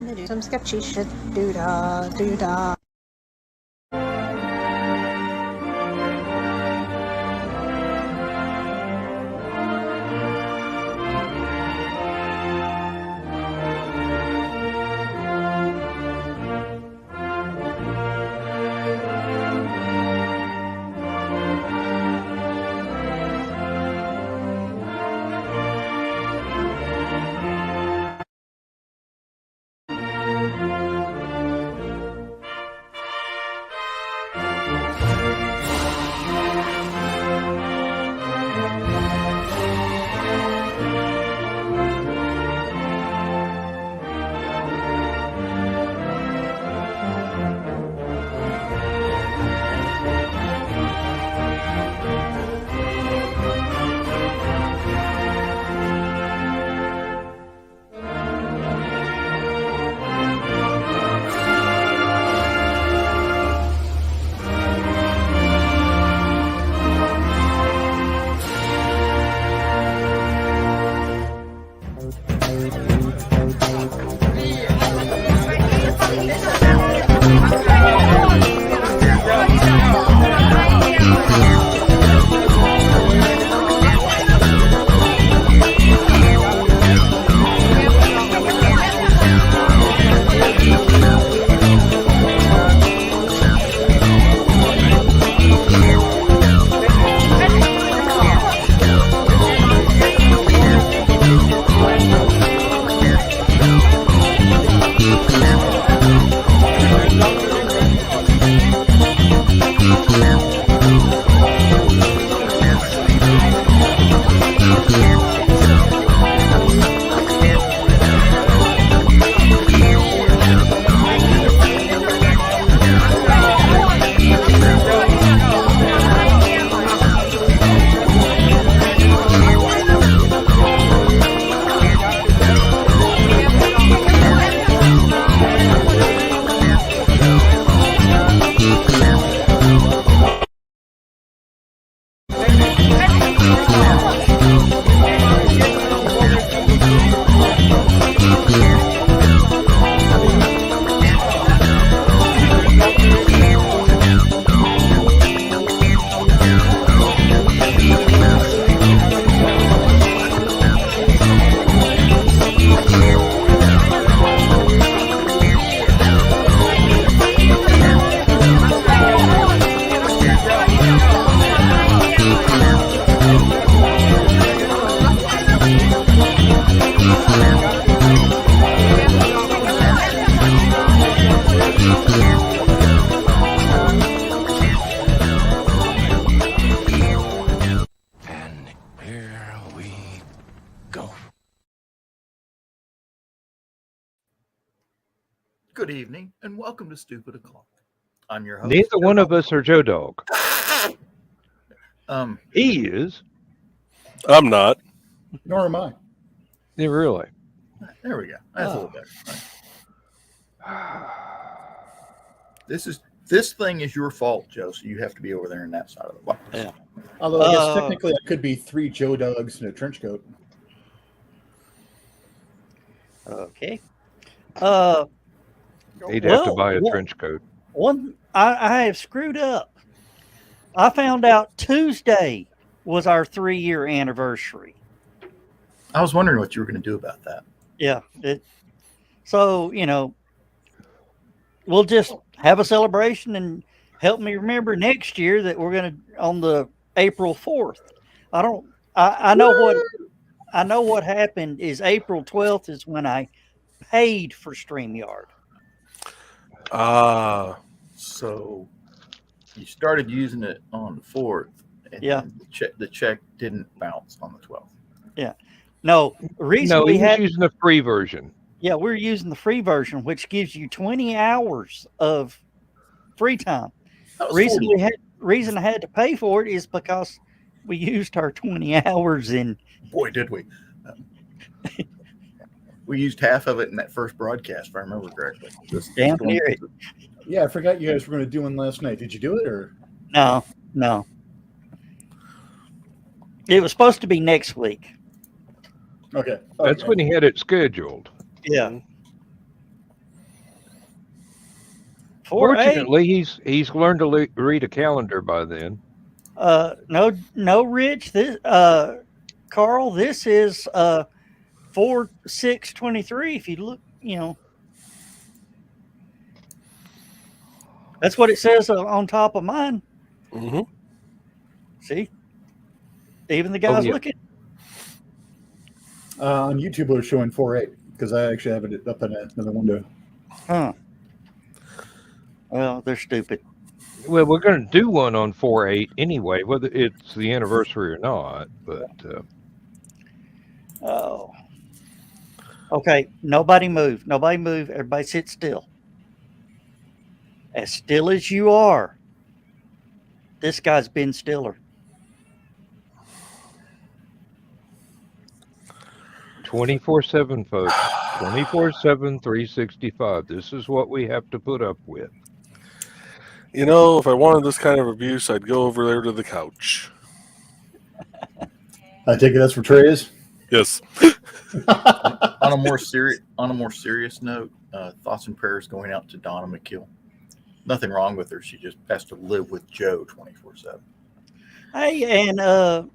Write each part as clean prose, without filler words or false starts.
Do some sketchy shit. Doo-dah, doo-dah. Good evening, and welcome to Stupid O'Clock. I'm your host. Neither one of us are Joe Dog. He is. I'm not. Nor am I. Yeah, really. There we go. That's a little better. Right. This thing is your fault, Joe. So you have to be over there in that side of the box. Yeah. Although I guess technically it could be 3 Joe Dogs in a trench coat. Okay. He'd have to buy a trench coat. I have screwed up. I found out Tuesday was our 3-year anniversary. I was wondering what you were going to do about that. Yeah. So, we'll just have a celebration and help me remember next year that we're going to on the April 4th. I know what happened is April 12th is when I paid for StreamYard. So you started using it on the 4th. And the check didn't bounce on the 12th. Yeah. No, the reason we had using the free version. Yeah, we're using the free version, which gives you 20 hours of free time. Reason I had to pay for it is because we used our 20 hours in. Boy, did we. We used half of it in that first broadcast, if I remember correctly. Damn near it. Yeah, I forgot you guys were going to do one last night. Did you do it or? No. It was supposed to be next week. Okay. That's when he had it scheduled. Yeah. Fortunately, he's learned to read a calendar by then. No, Rich. This, Carl. This is 4/6/23. If you look, that's what it says on top of mine. Mm-hmm. See, even the guys yeah. looking. On YouTube, it was showing 4/8 because I actually have it up in another window. Huh. Well, they're stupid. Well, we're going to do one on 4/8 anyway, whether it's the anniversary or not. But Oh. Okay. Nobody move. Nobody move. Everybody sit still. As still as you are. This guy's been stiller. 24/7, folks. 24/7, 365. This is what we have to put up with. You know, if I wanted this kind of abuse, I'd go over there to the couch. I take it that's where Trey is. Yes. On a more serious note, thoughts and prayers going out to Donna McKill. Nothing wrong with her. She just has to live with Joe 24/7. Hey, and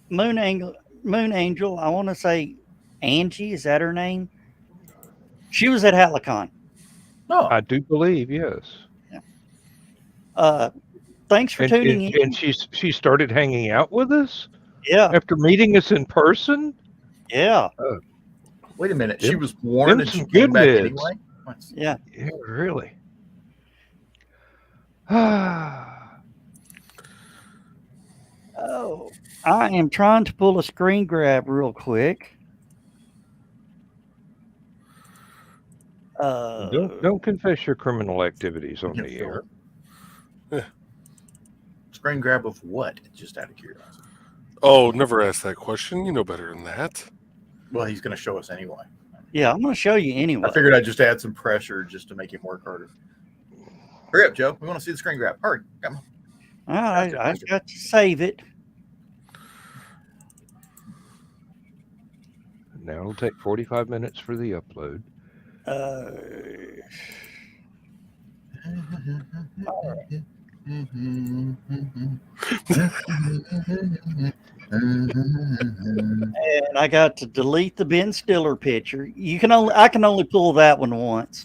Moon Angel, I want to say Angie, is that her name? She was at HallowCon. No, I do believe, yes. Thanks for tuning in. And she started hanging out with us Yeah, after meeting us in person. yeah, wait a minute. Them- She was warned and some she came good back meds. anyway. What? yeah. Yeah, really. Oh, I am trying to pull a screen grab real quick. Don't confess your criminal activities on Yeah, the air. Screen grab of what? Just out of curiosity. Oh, never ask that question. You know better than that. Well, he's going to show us anyway. Yeah, I'm going to show you anyway. I figured I'd just add some pressure just to make him work harder. Hurry up, Joe. We want to see the screen grab. Hurry. Come on. All right, I got to save it. Now it'll take 45 minutes for the upload. And I got to delete the Ben Stiller picture. I can only pull that one once.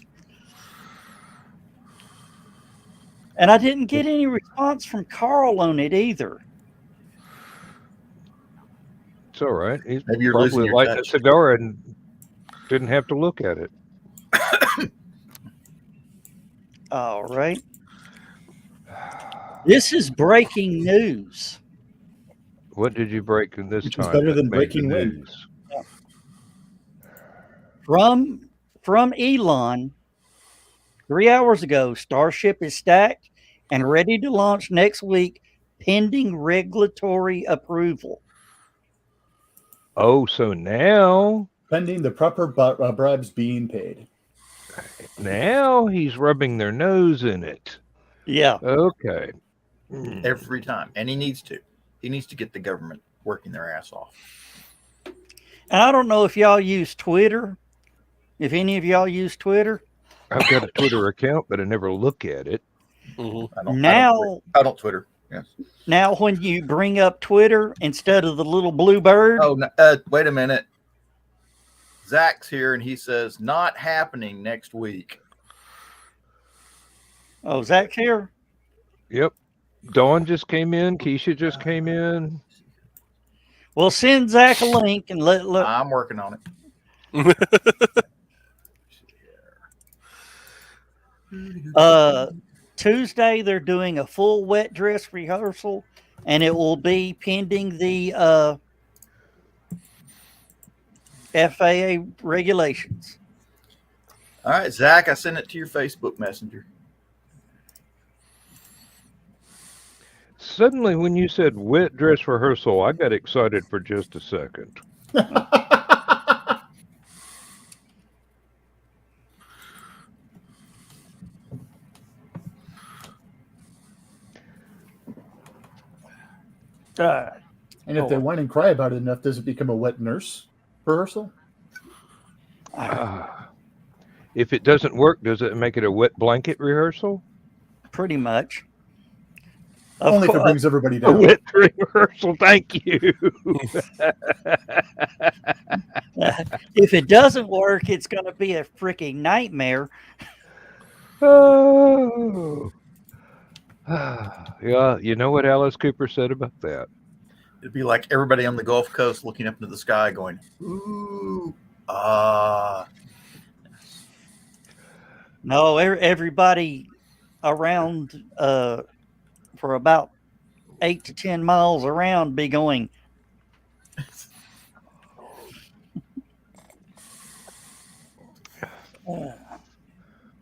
And I didn't get any response from Carl on it either. It's all right. He's Maybe you're losing probably your lighting a touch. cigar and didn't have to look at it. All right. This is breaking news. What did you break in this Which time? is better that than made the breaking wind. news? From Elon, 3 hours ago, Starship is stacked and ready to launch next week, pending regulatory approval. Oh, so now Pending the proper bribes being paid. he's rubbing their nose in it. Yeah. Okay. Every time. And he needs to. He needs to get the government working their ass off. And I don't know if y'all use Twitter. If any of y'all use Twitter. I've got a Twitter account, but I never look at it. Mm-hmm. I don't Twitter. Yes. Now, when you bring up Twitter instead of the little blue bird. Oh, wait a minute. Zach's here and he says, not happening next week. Oh, Zach's here? Yep. Dawn just came in. Keisha just came in. Well, send Zach a link and let look. I'm working on it. Tuesday, they're doing a full wet dress rehearsal, and it will be pending the FAA regulations. All right, Zach, I sent it to your Facebook Messenger. Suddenly, when you said wet dress rehearsal, I got excited for just a second. And if they whine and cry about it enough, does it become a wet nurse rehearsal? It If it doesn't work, does it make it a wet blanket rehearsal? Pretty much. Of Only if it course, brings everybody A down. wet rehearsal. Thank you. if it doesn't work, it's going to be a freaking nightmare. Oh. Yeah, you know what Alice Cooper said about that? It'd be like everybody on the Gulf Coast looking up into the sky going, ooh, ah. No, everybody around for about 8 to 10 miles around be going.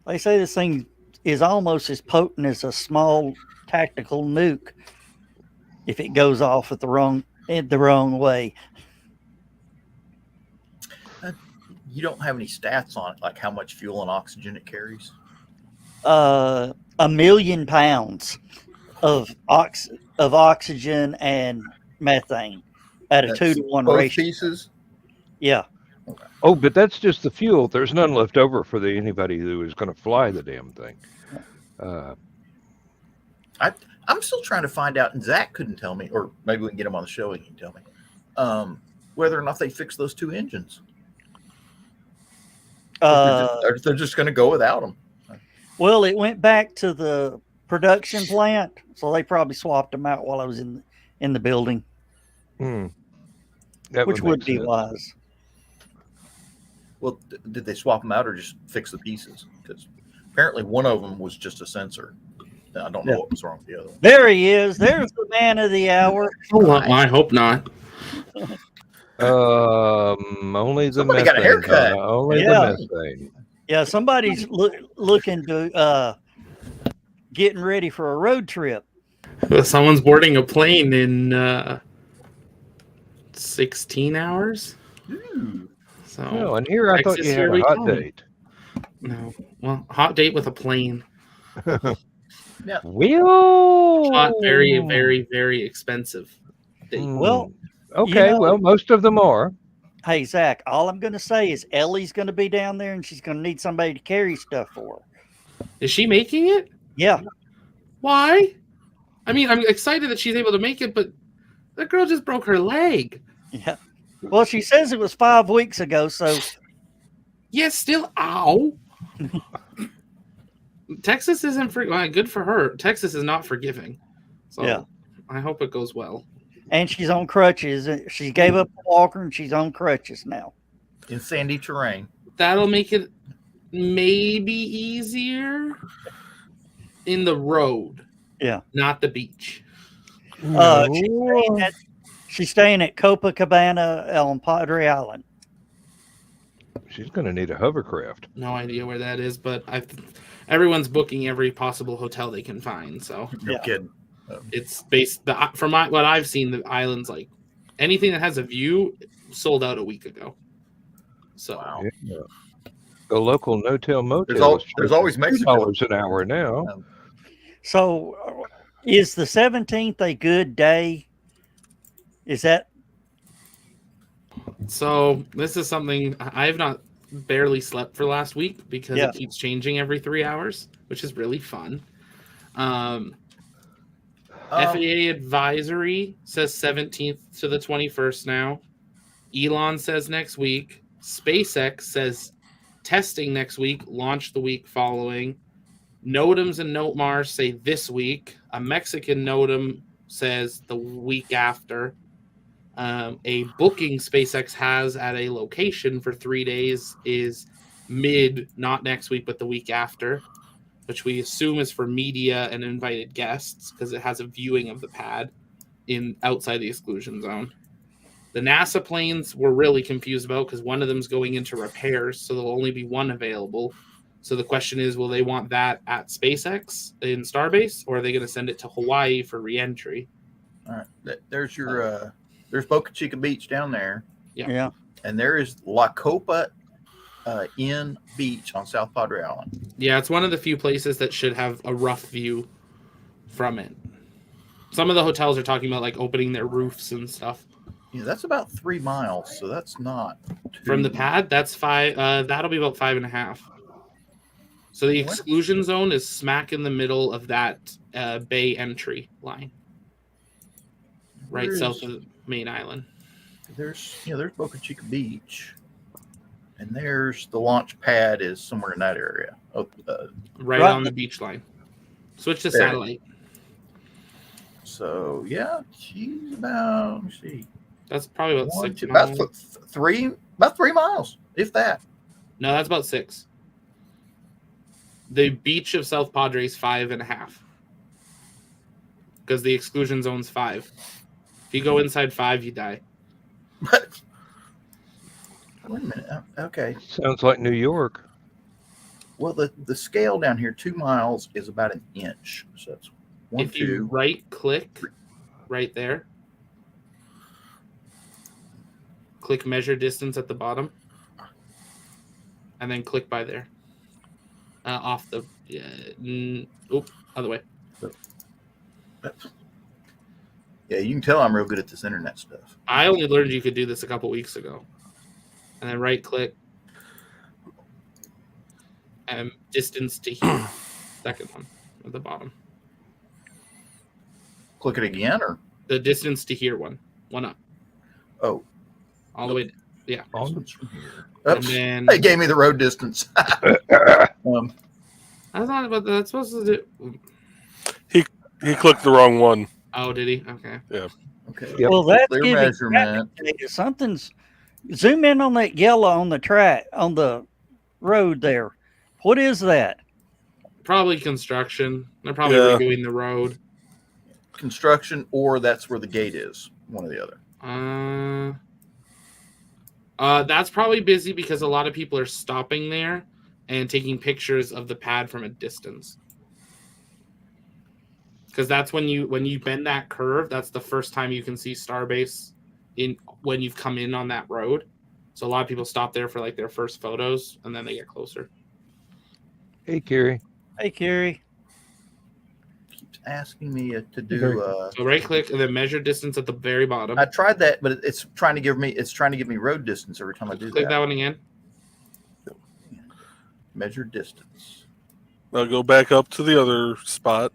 They say this thing is almost as potent as a small tactical nuke if it goes off at the wrong way. You don't have any stats on it, like how much fuel and oxygen it carries? 1,000,000 pounds of oxygen and methane at a That's 2-to-1 both ratio. pieces? Yeah. Oh, but that's just the fuel. There's none left over for anybody who is going to fly the damn thing. I'm still trying to find out, and Zach couldn't tell me, or maybe we can get him on the show and he can tell me, whether or not they fixed those 2 engines. They're just going to go without them. Well, it went back to the production plant, so they probably swapped them out while I was in the building, That which would make be sense. wise. Well, did they swap them out or just fix the pieces? Because apparently one of them was just a sensor. I don't know what was wrong with the other one. There he is. There's the man of the hour. Oh, well, I hope not. Only the Somebody got a methane, haircut. Donna, only Yeah. the methane. Yeah, somebody's looking to getting ready for a road trip. Someone's boarding a plane in 16 hours. Ooh. So, Oh, and here I thought Texas, you had here a we hot come. date. no. Well, hot date with a plane. Will. Hot, very, very, very expensive date. Well, okay. you know- Well, most of them are. Hey, Zach, all I'm going to say is Ellie's going to be down there and she's going to need somebody to carry stuff for her. Is she making it? Yeah. Why? I mean, I'm excited that she's able to make it, but that girl just broke her leg. Yeah. Well, she says it was 5 weeks ago, so Yeah, still, ow. Texas isn't good for her. Texas is not forgiving. So Yeah. I hope it goes well. and she's on crutches. She gave up the walker and she's on crutches now. In sandy terrain. That'll make it maybe easier in the road. Yeah. Not the beach. She's staying at Copacabana on Padre Island. She's going to need a hovercraft. No idea where that is, but everyone's booking every possible hotel they can find. So No Yeah. kidding. it's based from what I've seen, the island's like anything that has a view sold out a week ago. So Wow. Yeah. The local no-tail motel. There's always Mexico. $2 an hour now. So is the 17th a good day? Is that So this is something I've not barely slept for last week because Yeah. it keeps changing every 3 hours, which is really fun. FAA advisory says 17th to the 21st now. Elon says next week. SpaceX says testing next week, launch the week following. Notems and Notemars say this week. A Mexican Notem says the week after. A booking SpaceX has at a location for 3 days is not next week, but the week after, which we assume is for media and invited guests because it has a viewing of the pad outside the exclusion zone. The NASA planes were really confused about because one of them is going into repairs, so there'll only be one available. So the question is, will they want that at SpaceX in Starbase, or are they going to send it to Hawaii for re-entry? All right. There's your there's Boca Chica Beach down there, yeah. and there is La Copa Inn Beach on South Padre Island. Yeah, it's one of the few places that should have a rough view from it. Some of the hotels are talking about like opening their roofs and stuff. Yeah, that's about 3 miles, so that's not too... From the pad, that's 5. That'll be about 5.5. So the exclusion zone is smack in the middle of that bay entry line, right south of the main island. There's Boca Chica Beach, and there's the launch pad is somewhere in that area. Right on the beach line. Switch to satellite. So yeah, she's about. Let me see. That's probably about 6 about miles. about 3 miles, if that. No, that's about 6. The beach of South Padre is 5.5. Because the exclusion zone's 5. If you go inside 5, you die. But wait a minute. Okay. Sounds like New York. Well, the scale down here, 2 miles is about an inch. So that's 1, If you right click right there, click measure distance at the bottom, and then click by there. Off the other way. Yeah, you can tell I'm real good at this internet stuff. I only learned you could do this a couple weeks ago. And then right click and distance to here. Second one at the bottom. Click it again, or The distance to here one up. oh, All the way. Yeah. distance from here. And Oops. then It gave me the road distance. I thought about that. That's supposed to do. He clicked the wrong one. Oh, did he? Okay. Okay. Yep. Well, that's Clear giving measurement. data. Something's zoom in on that yellow on the track on the road there. What is that? Probably construction. They're probably Yeah. redoing the road. Construction, or that's where the gate is. One or the other. That's probably busy because a lot of people are stopping there and taking pictures of the pad from a distance. Because that's when you bend that curve, that's the first time you can see Starbase when you've come in on that road. So a lot of people stop there for like their first photos, and then they get closer. Hey, Carrie. Hey, Carrie. Keeps asking me to do. So right click and then measure distance at the very bottom. I tried that, but it's trying to give me road distance every time I do Click that. that one again. Measure distance. Now go back up to the other spot.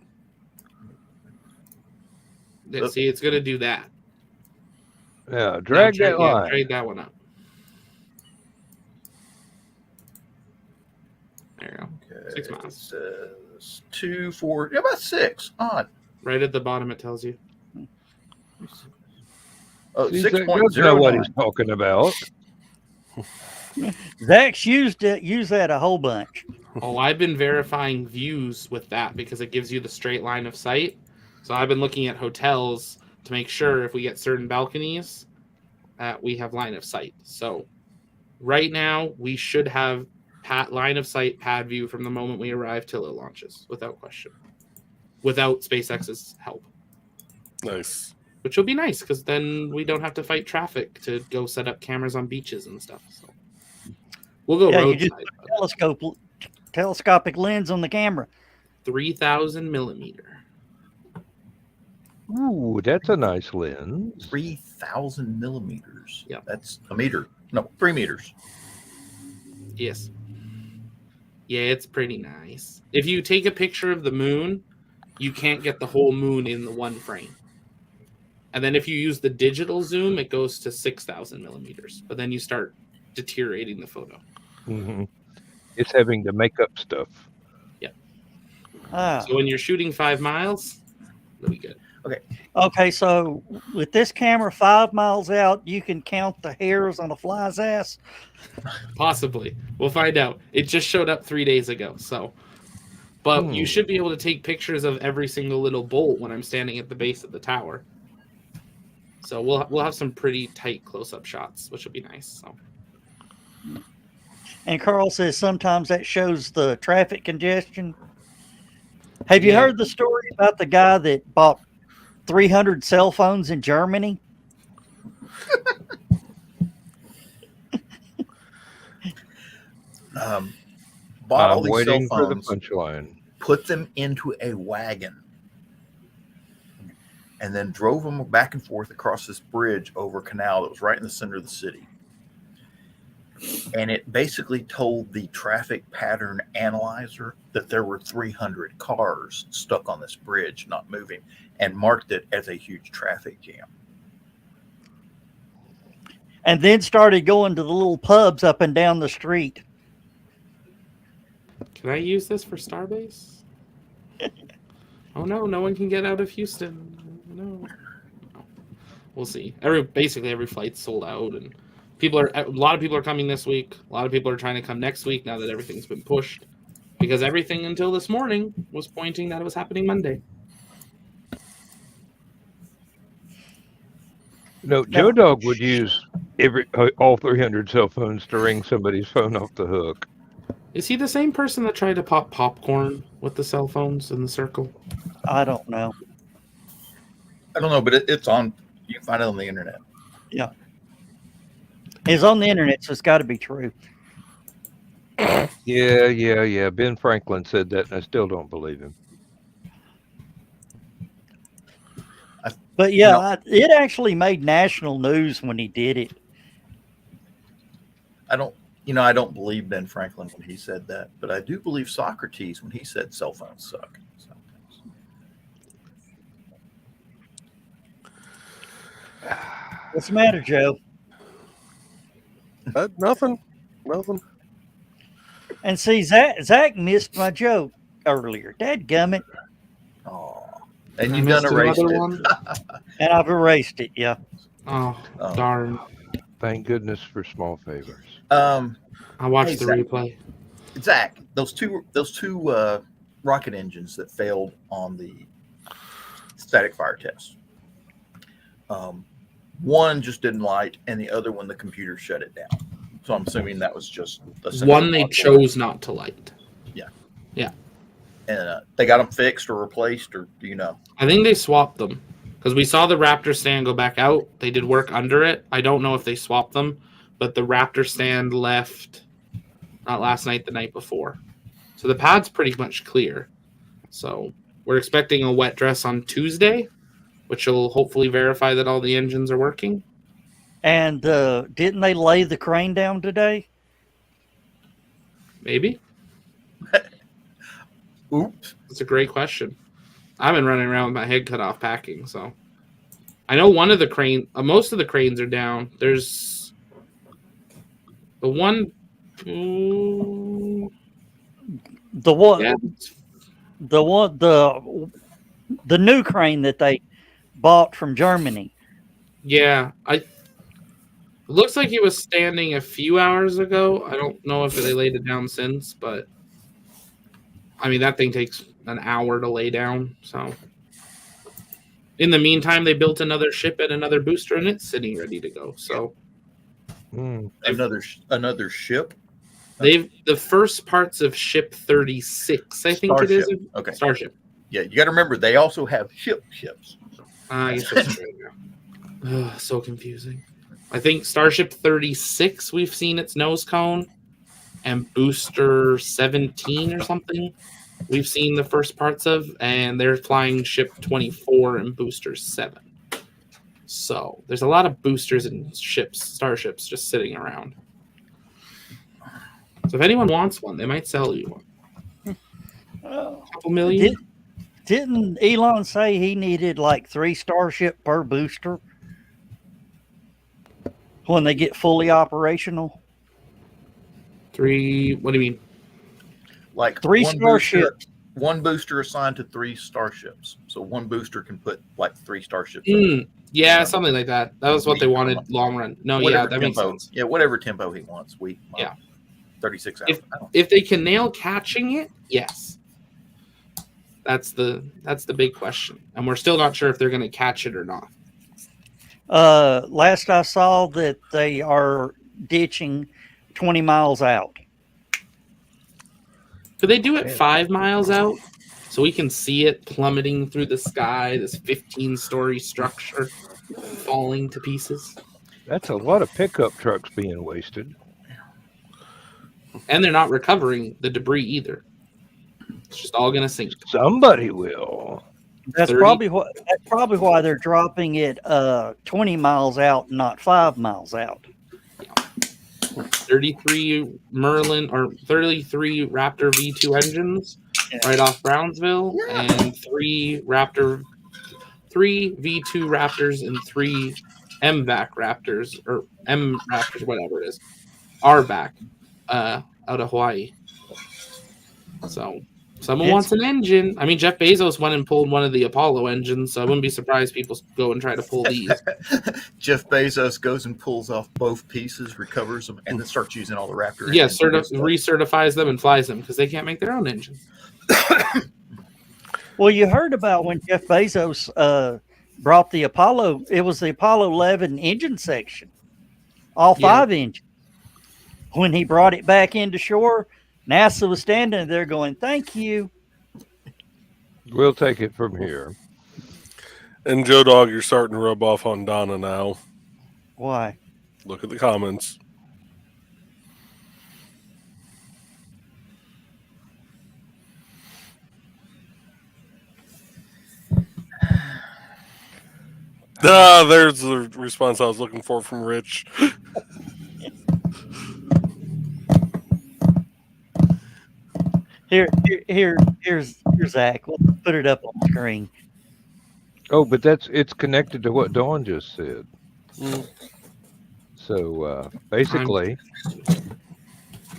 See, it's going to do that. Yeah, drag that line. Trade that one up. There you go. Okay. 6 miles. It says 2, 4, about 6. Odd. Right at the bottom, it tells you. Oh, See, Zach does know 6.09. what he's talking about. Zach's used that a whole bunch. Oh, I've been verifying views with that because it gives you the straight line of sight. So I've been looking at hotels to make sure if we get certain balconies that we have line of sight. So right now we should have line of sight pad view from the moment we arrive till it launches, without question, without SpaceX's help. Nice. Which will be nice because then we don't have to fight traffic to go set up cameras on beaches and stuff. So we'll go Yeah, you just roadside. put telescopic lens on the camera. 3,000 millimeter. Ooh, that's a nice lens. 3,000 millimeters. Yeah. That's a meter. No, 3 meters. Yes. Yeah, it's pretty nice. If you take a picture of the moon, you can't get the whole moon in the one frame. And then if you use the digital zoom, it goes to 6,000 millimeters. But then you start deteriorating the photo. Mm-hmm. It's having to make up stuff. Ah. So when you're shooting 5 miles, it'll be good. Okay, so with this camera 5 miles out, you can count the hairs on a fly's ass. Possibly. We'll find out. It just showed up 3 days ago. But you should be able to take pictures of every single little bolt when I'm standing at the base of the tower. So we'll have some pretty tight close-up shots, which will be nice. So. And Carl says sometimes that shows the traffic congestion. Have you heard the story about the guy that bought 300 cell phones in Germany? Bought all I'm these waiting cell for the phones, punchline. put them into a wagon, and then drove them back and forth across this bridge over a canal that was right in the center of the city. and it basically told the traffic pattern analyzer that there were 300 cars stuck on this bridge not moving, and marked it as a huge traffic jam. And then started going to the little pubs up and down the street. Can I use this for Starbase? Oh no, no one can get out of Houston. No. We'll see. Basically every flight's sold out, and a lot of people are coming this week. A lot of people are trying to come next week now that everything's been pushed, because everything until this morning was pointing that it was happening Monday. No, Joe Dog would use all 300 cell phones to ring somebody's phone off the hook. Is he the same person that tried to pop popcorn with the cell phones in the circle? I don't know. I don't know, but it's on. You can find it on the internet. Yeah. It's on the internet, so it's got to be true. Yeah. Ben Franklin said that, and I still don't believe him. But yeah, it actually made national news when he did it. I don't believe Ben Franklin when he said that, but I do believe Socrates when he said cell phones suck. What's the matter, Joe? Nothing. And see, Zach missed my joke earlier. Dadgummit. Oh, and you've done erased it. One? And I've erased it, yeah. Oh, darn. Thank goodness for small favors. I watched the Zach. replay. Zach, those two rocket engines that failed on the static fire test. One just didn't light, and the other one, the computer shut it down. So I'm assuming that was just One they chose not to light. Yeah. And they got them fixed or replaced, or do you know? I think they swapped them because we saw the Raptor stand go back out. They did work under it. I don't know if they swapped them, but the Raptor stand left not last night, the night before. So the pad's pretty much clear. So we're expecting a wet dress on Tuesday, which will hopefully verify that all the engines are working. And didn't they lay the crane down today? Maybe. Oops. That's a great question. I've been running around with my head cut off packing, so I know one of the crane, most of the cranes are down. There's the one, the new crane that they bought from Germany. Yeah, it looks like he was standing a few hours ago. I don't know if they laid it down since, but I mean that thing takes an hour to lay down. So in the meantime, they built another ship and another booster, and it's sitting ready to go. So Another ship. the first parts of ship 36, I think Starship. it is. Okay. Starship. Yeah, you got to remember they also have ships. I guess that's true. Ugh, so confusing. I think Starship 36, we've seen its nose cone, and Booster 17 or something, we've seen the first parts of, and they're flying Ship 24 and Booster 7. So there's a lot of boosters and starships just sitting around. So if anyone wants one, they might sell you one. A couple million. Didn't Elon say he needed like 3 Starship per booster when they get fully operational? 3, what do you mean? Like 3 starships. One booster assigned to 3 starships. So one booster can put like 3 starships. in. Yeah, something like that. That was what they wanted long run. No, Whatever that makes sense. Yeah, whatever tempo he wants. 36 hours. If they can nail catching it, yes. That's the big question. And we're still not sure if they're going to catch it or not. Last I saw that they are ditching 20 miles out. Could they do it 5 miles out so we can see it plummeting through the sky, this 15-story structure falling to pieces? That's a lot of pickup trucks being wasted. And they're not recovering the debris either. It's just all going to sink. Somebody will. That's 30. probably why they're dropping it 20 miles out, not 5 miles out. 33 Merlin or 33 Raptor V2 engines right off Brownsville, and three V2 Raptors and three MVAC Raptors or M Raptors, whatever it is, RVAC out of Hawaii. So someone wants an engine. I mean, Jeff Bezos went and pulled one of the Apollo engines, so I wouldn't be surprised people go and try to pull these. Jeff Bezos goes and pulls off both pieces, recovers them, and then starts using all the Raptor. Yeah, engines to do stuff. recertifies them and flies them because they can't make their own engine. Well, you heard about when Jeff Bezos brought the Apollo. It was the Apollo 11 engine section, all five engines. When he brought it back into shore, NASA was standing there going, "Thank you." We'll take it from here. And Joe Dog, you're starting to rub off on Donna now. Why? Look at the comments. There's the response I was looking for from Rich. Here's Zach. We'll put it up on the screen. Oh, but it's connected to what Dawn just said. So basically,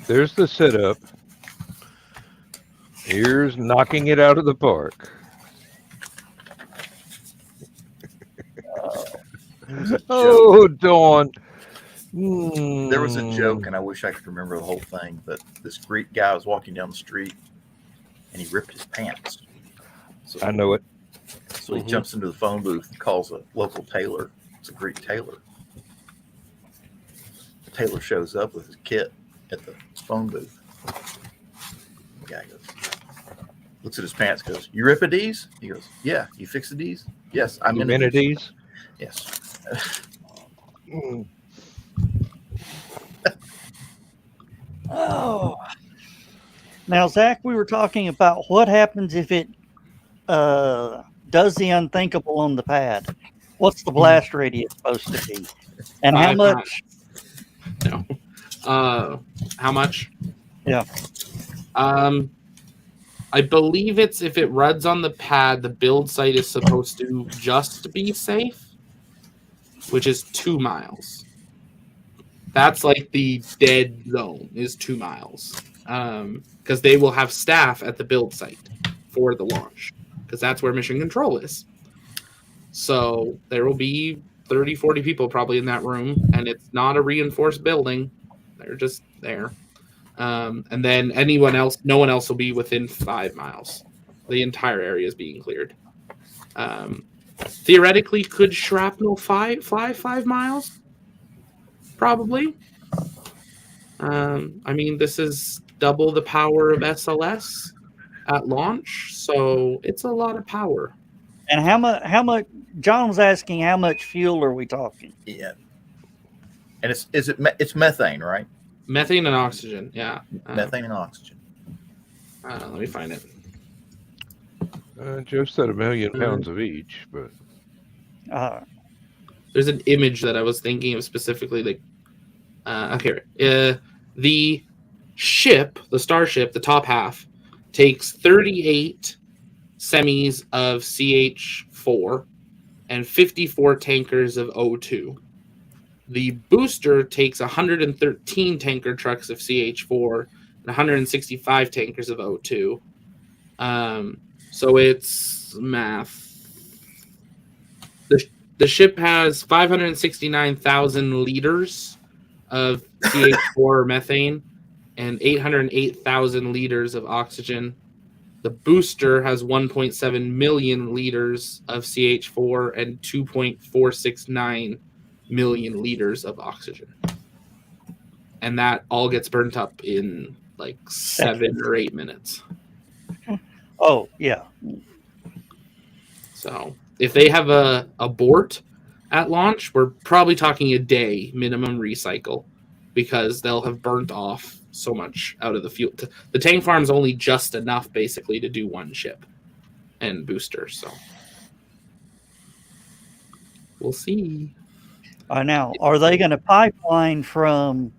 there's the setup. Here's knocking it out of the park. Oh, Dawn. There was a joke, and I wish I could remember the whole thing, but this Greek guy was walking down the street, and he ripped his pants. So, I know it. So he jumps into the phone booth and calls a local tailor. It's a Greek tailor. The tailor shows up with his kit at the phone booth. The guy goes, looks at his pants, goes, "You rip a D's?" He goes, "Yeah." "You fix a D's?" "Yes, I'm in a D's." Yes. Oh. Now, Zach, we were talking about what happens if it does the unthinkable on the pad. What's the blast radius supposed to be? And how much? No. How much? Yeah. I believe it's if it runs on the pad, the build site is supposed to just be safe, which is 2 miles. That's like the dead zone is 2 miles. Because they will have staff at the build site for the launch, because that's where mission control is. So there will be 30, 40 people probably in that room, and it's not a reinforced building. They're just there. And then no one else will be within 5 miles. The entire area is being cleared. Theoretically, could shrapnel fly 5 miles? Probably. I mean, this is double the power of SLS at launch, so it's a lot of power. And how much? John was asking, how much fuel are we talking? Yeah. And it's methane, right? Methane and oxygen, yeah. Methane and oxygen. Let me find it. Joe said 1 million pounds of each, but there's an image that I was thinking of specifically. Like, okay, the ship, the Starship, the top half, takes 38 semis of CH4 and 54 tankers of O2. The booster takes 113 tanker trucks of CH4 and 165 tankers of O2. So it's math. The ship has 569,000 liters of CH4 methane and 808,000 liters of oxygen. The booster has 1.7 million liters of CH4 and 2.469 million liters of oxygen. And that all gets burnt up in like 7 or 8 minutes. Oh, yeah. So if they have a abort at launch, we're probably talking a day minimum recycle, because they'll have burnt off so much out of the fuel. The tank farm's only just enough basically to do one ship and booster. So we'll see. Now, are they going to pipeline from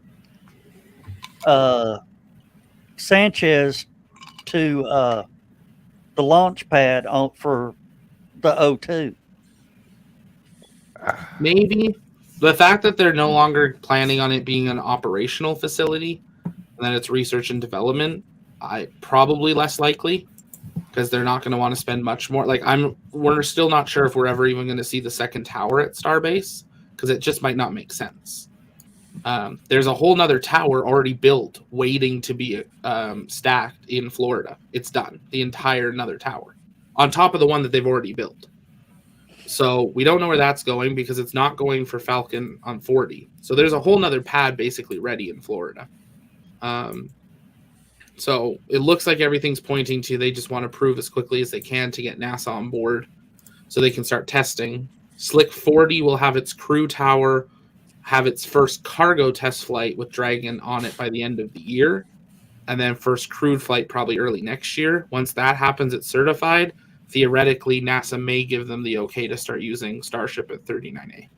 Sanchez to the launch pad for the O2. Maybe the fact that they're no longer planning on it being an operational facility and that it's research and development, probably less likely because they're not going to want to spend much more. Like we're still not sure if we're ever even going to see the second tower at Starbase because it just might not make sense. There's a whole nother tower already built waiting to be stacked in Florida. It's done. The entire another tower on top of the one that they've already built. So we don't know where that's going because it's not going for Falcon on 40. So there's a whole nother pad basically ready in Florida. So it looks like everything's pointing to they just want to prove as quickly as they can to get NASA on board so they can start testing. Slick 40 will have its crew tower, have its first cargo test flight with Dragon on it by the end of the year, and then first crewed flight probably early next year. Once that happens, it's certified. Theoretically, NASA may give them the okay to start using Starship at 39A.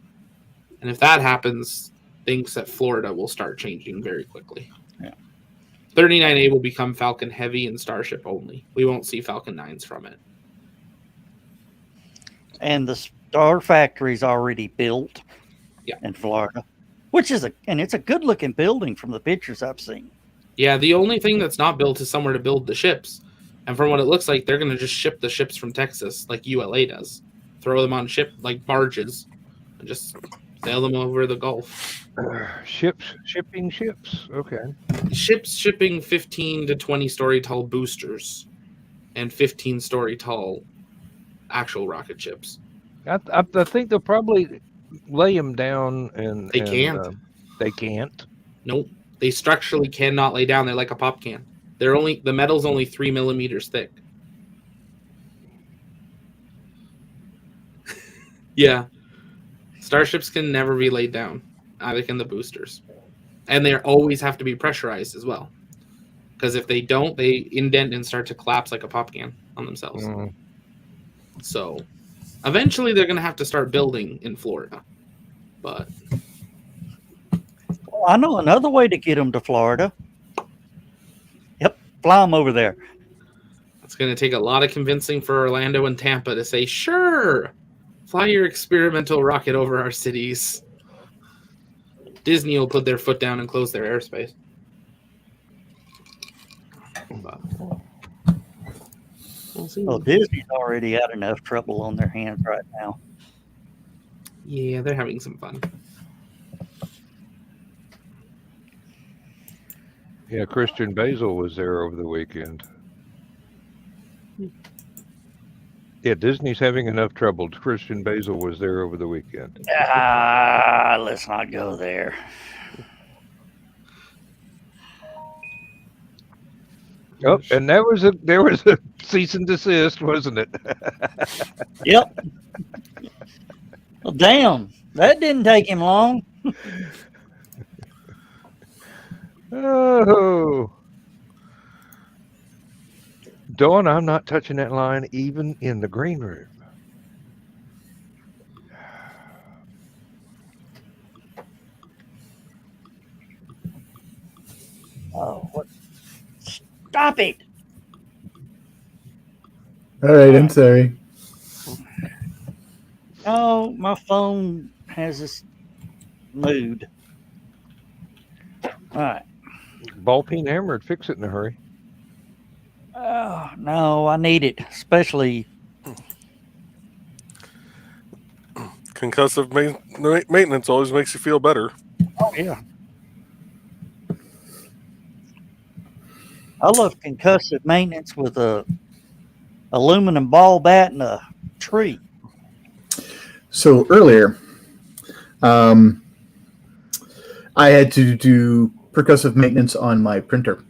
And if that happens, things at Florida will start changing very quickly. Yeah. 39A will become Falcon Heavy and Starship only. We won't see Falcon 9s from it. And the Star Factory's already built in Florida, it's a good looking building from the pictures I've seen. Yeah, the only thing that's not built is somewhere to build the ships. And from what it looks like, they're going to just ship the ships from Texas like ULA does. Throw them on like barges and just sail them over the Gulf. Shipping ships. Okay. Ships shipping 15 to 20 story tall boosters and 15 story tall actual rocket ships. I think they'll probably lay them down and they can't. They can't. Nope. They structurally cannot lay down. They're like a pop can. The metal's only 3 millimeters thick. Yeah. Starships can never be laid down. Neither can the boosters. And they always have to be pressurized as well. Because if they don't, they indent and start to collapse like a pop can on themselves. Mm. So eventually they're going to have to start building in Florida. But well, I know another way to get them to Florida. Yep, fly them over there. It's going to take a lot of convincing for Orlando and Tampa to say, sure, fly your experimental rocket over our cities. Disney will put their foot down and close their airspace. But we'll see. Well, Disney's already had enough trouble on their hands right now. Yeah, they're having some fun. Yeah, Christian Basil was there over the weekend. Yeah, Disney's having enough trouble. Christian Basil was there over the weekend. Let's not go there. Oh, and there was a cease and desist, wasn't it? Yep. Well, damn, that didn't take him long. Oh. Dawn, I'm not touching that line even in the green room. Oh, what? Stop it. All right, I'm sorry. Oh, my phone has this mood. All right. Ball peen hammer would fix it in a hurry. Oh, no, I need it, especially concussive maintenance always makes you feel better. Oh, yeah. I love concussive maintenance with a aluminum ball bat and a tree. So earlier, I had to do percussive maintenance on my printer.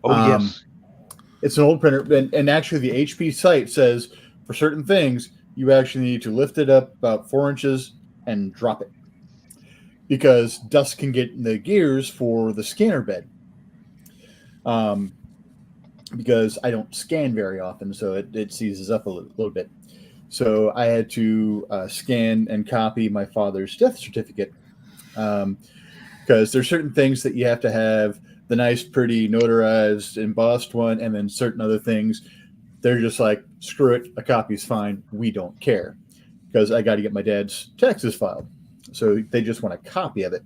Oh, yes. It's an old printer, and actually the HP site says for certain things, you actually need to lift it up about 4 inches and drop it because dust can get in the gears for the scanner bed. Because I don't scan very often, so it seizes up a little bit. So I had to scan and copy my father's death certificate. because there's certain things that you have to have the nice, pretty, notarized, embossed one, and then certain other things, they're just like, screw it, a copy's fine. We don't care, because I got to get my dad's taxes filed. So they just want a copy of it.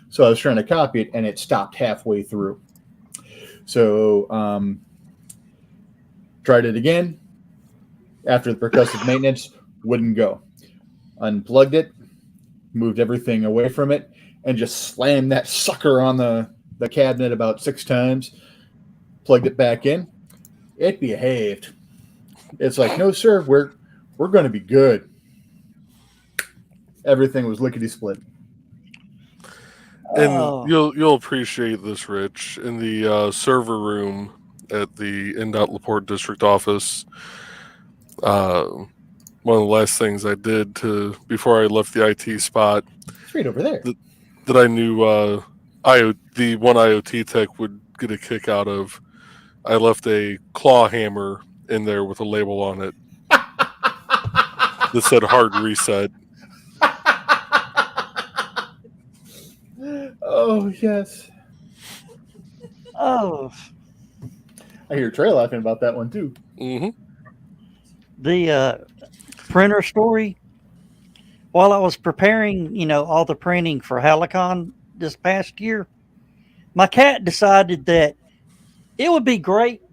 So I was trying to copy it, and it stopped halfway through. So tried it again. After the percussive maintenance, wouldn't go. Unplugged it, moved everything away from it, and just slammed that sucker on the cabinet about 6 times. Plugged it back in. It behaved. It's like, no, sir, we're going to be good. Everything was lickety split. And you'll appreciate this, Rich. In the server room at the NDOT LaPorte district office, one of the last things I did before I left the IT spot, It's right over there. that I knew the one IoT tech would get a kick out of, I left a claw hammer in there with a label on it that said hard reset. Oh, yes. Oh, I hear Trey laughing about that one, too. Mm-hmm. the printer story. While I was preparing, all the printing for HallowCon this past year, my cat decided that it would be great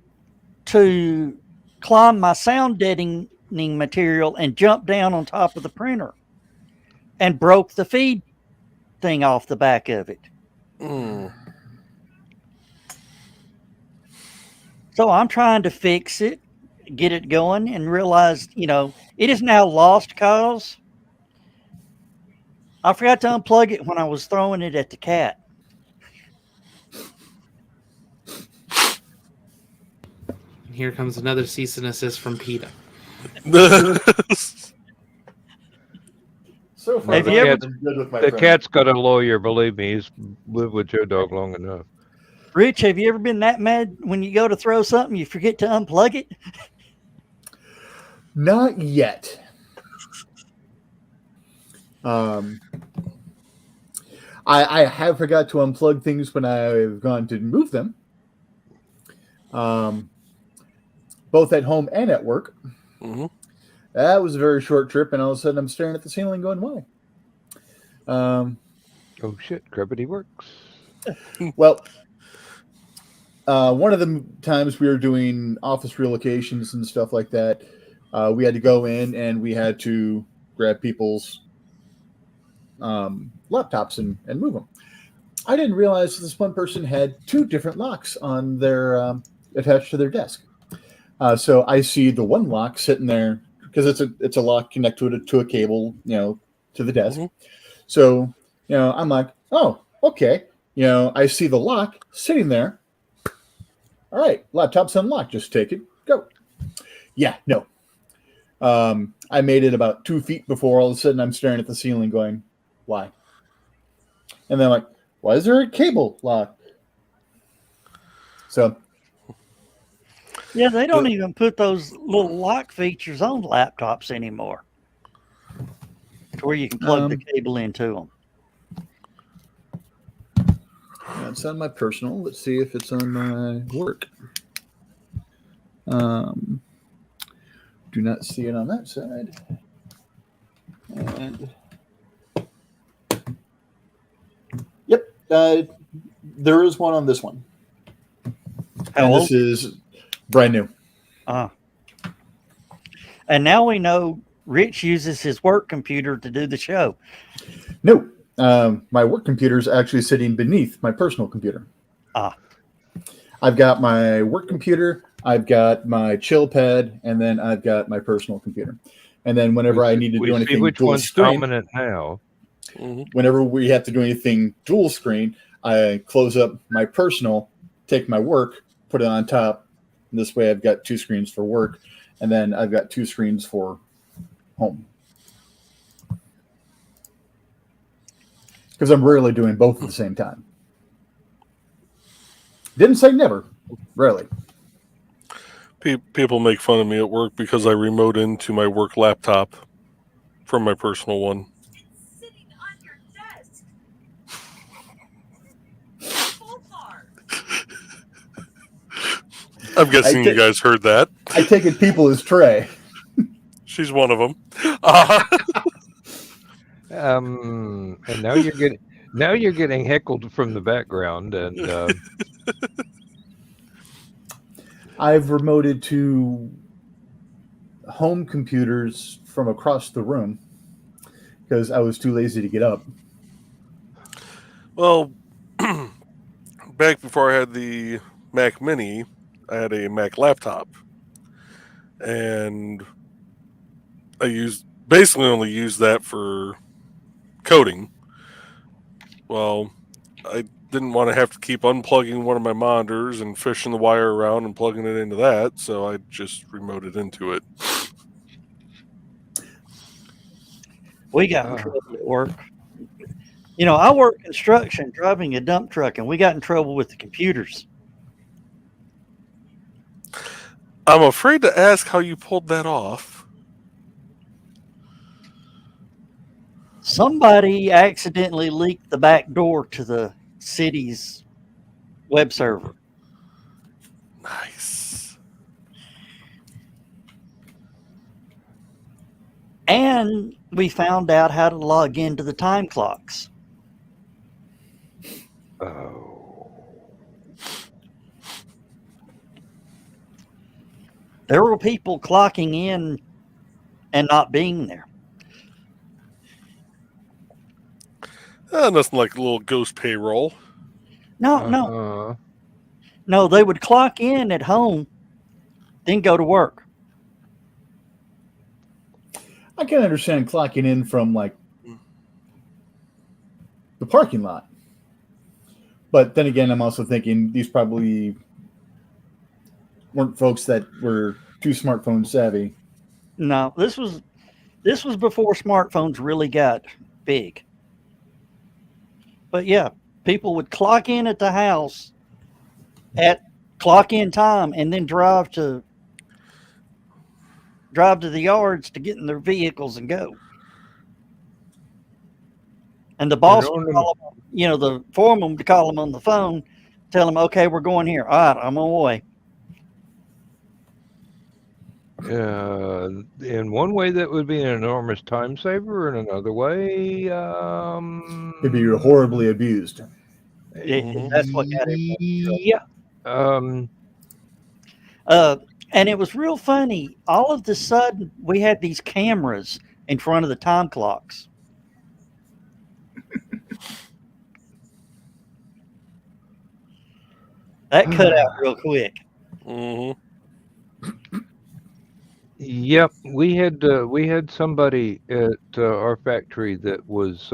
to climb my sound deadening material and jump down on top of the printer, and broke the feed thing off the back of it. So I'm trying to fix it, get it going, and realize, it is now lost cause. I forgot to unplug it when I was throwing it at the cat. And here comes another cease and desist from PETA. So far, Have you ever- been good with my The friend. cat's got a lawyer, believe me. He's lived with your dog long enough. Rich, have you ever been that mad when you go to throw something, you forget to unplug it? Not yet. I have forgot to unplug things when I've gone to move them, both at home and at work. Mm-hmm. That was a very short trip, and all of a sudden I'm staring at the ceiling going, why? Oh shit, gravity works. Well, one of the times we were doing office relocations and stuff like that, we had to go in and we had to grab people's laptops and move them. I didn't realize this one person had 2 different locks on their attached to their desk. So I see the one lock sitting there because it's a lock connected to a cable, to the desk. Mm-hmm. So I'm like, oh, okay. I see the lock sitting there. All right, laptop's unlocked. Just take it, go. Yeah, no. I made it about 2 feet before all of a sudden I'm staring at the ceiling going, why? And then I'm like, why is there a cable lock? So. Yeah, they don't even put those little lock features on laptops anymore, to where you can plug the cable into them. That's on my personal. Let's see if it's on my work. Do not see it on that side. And yep, there is one on this one. And this is brand new. And now we know Rich uses his work computer to do the show. No, my work computer is actually sitting beneath my personal computer. I've got my work computer, I've got my chill pad, and then I've got my personal computer. And then whenever I need to do anything which dual one's screen, dominant now. whenever we have to do anything dual screen, I close up my personal, take my work, put it on top. This way I've got 2 screens for work, and then I've got 2 screens for home. Because I'm rarely doing both at the same time. Didn't say never. Rarely. People make fun of me at work because I remote into my work laptop from my personal one. Sitting on your desk. I'm guessing you guys heard that. I take it people is Trey. She's one of them. And now you're getting heckled from the background, and I've remoted to home computers from across the room because I was too lazy to get up. Well, back before I had the Mac Mini, I had a Mac laptop, and I basically only used that for coding. Well, I didn't want to have to keep unplugging one of my monitors and fishing the wire around and plugging it into that, so I just remoted into it. We got in trouble at work. You know, I work construction, driving a dump truck, and we got in trouble with the computers. I'm afraid to ask how you pulled that off. Somebody accidentally leaked the back door to the city's web server. Nice. And we found out how to log into the time clocks. There were people clocking in and not being there. Nothing like a little ghost payroll. No, they would clock in at home, then go to work. I can understand clocking in from like the parking lot. But then again, I'm also thinking these probably weren't folks that were too smartphone savvy. No, this was before smartphones really got big. But yeah, people would clock in at the house at clock in time and then drive to the yards to get in their vehicles and go. And the boss would call them, the foreman would call them on the phone, tell them, okay, we're going here. All right, I'm on my way. In one way, that would be an enormous time saver. In another way, It'd be horribly abused. That's what got it. Yeah. And it was real funny. All of a sudden, we had these cameras in front of the time clocks. That cut out real quick. Mm-hmm. Yep, we had somebody at our factory that was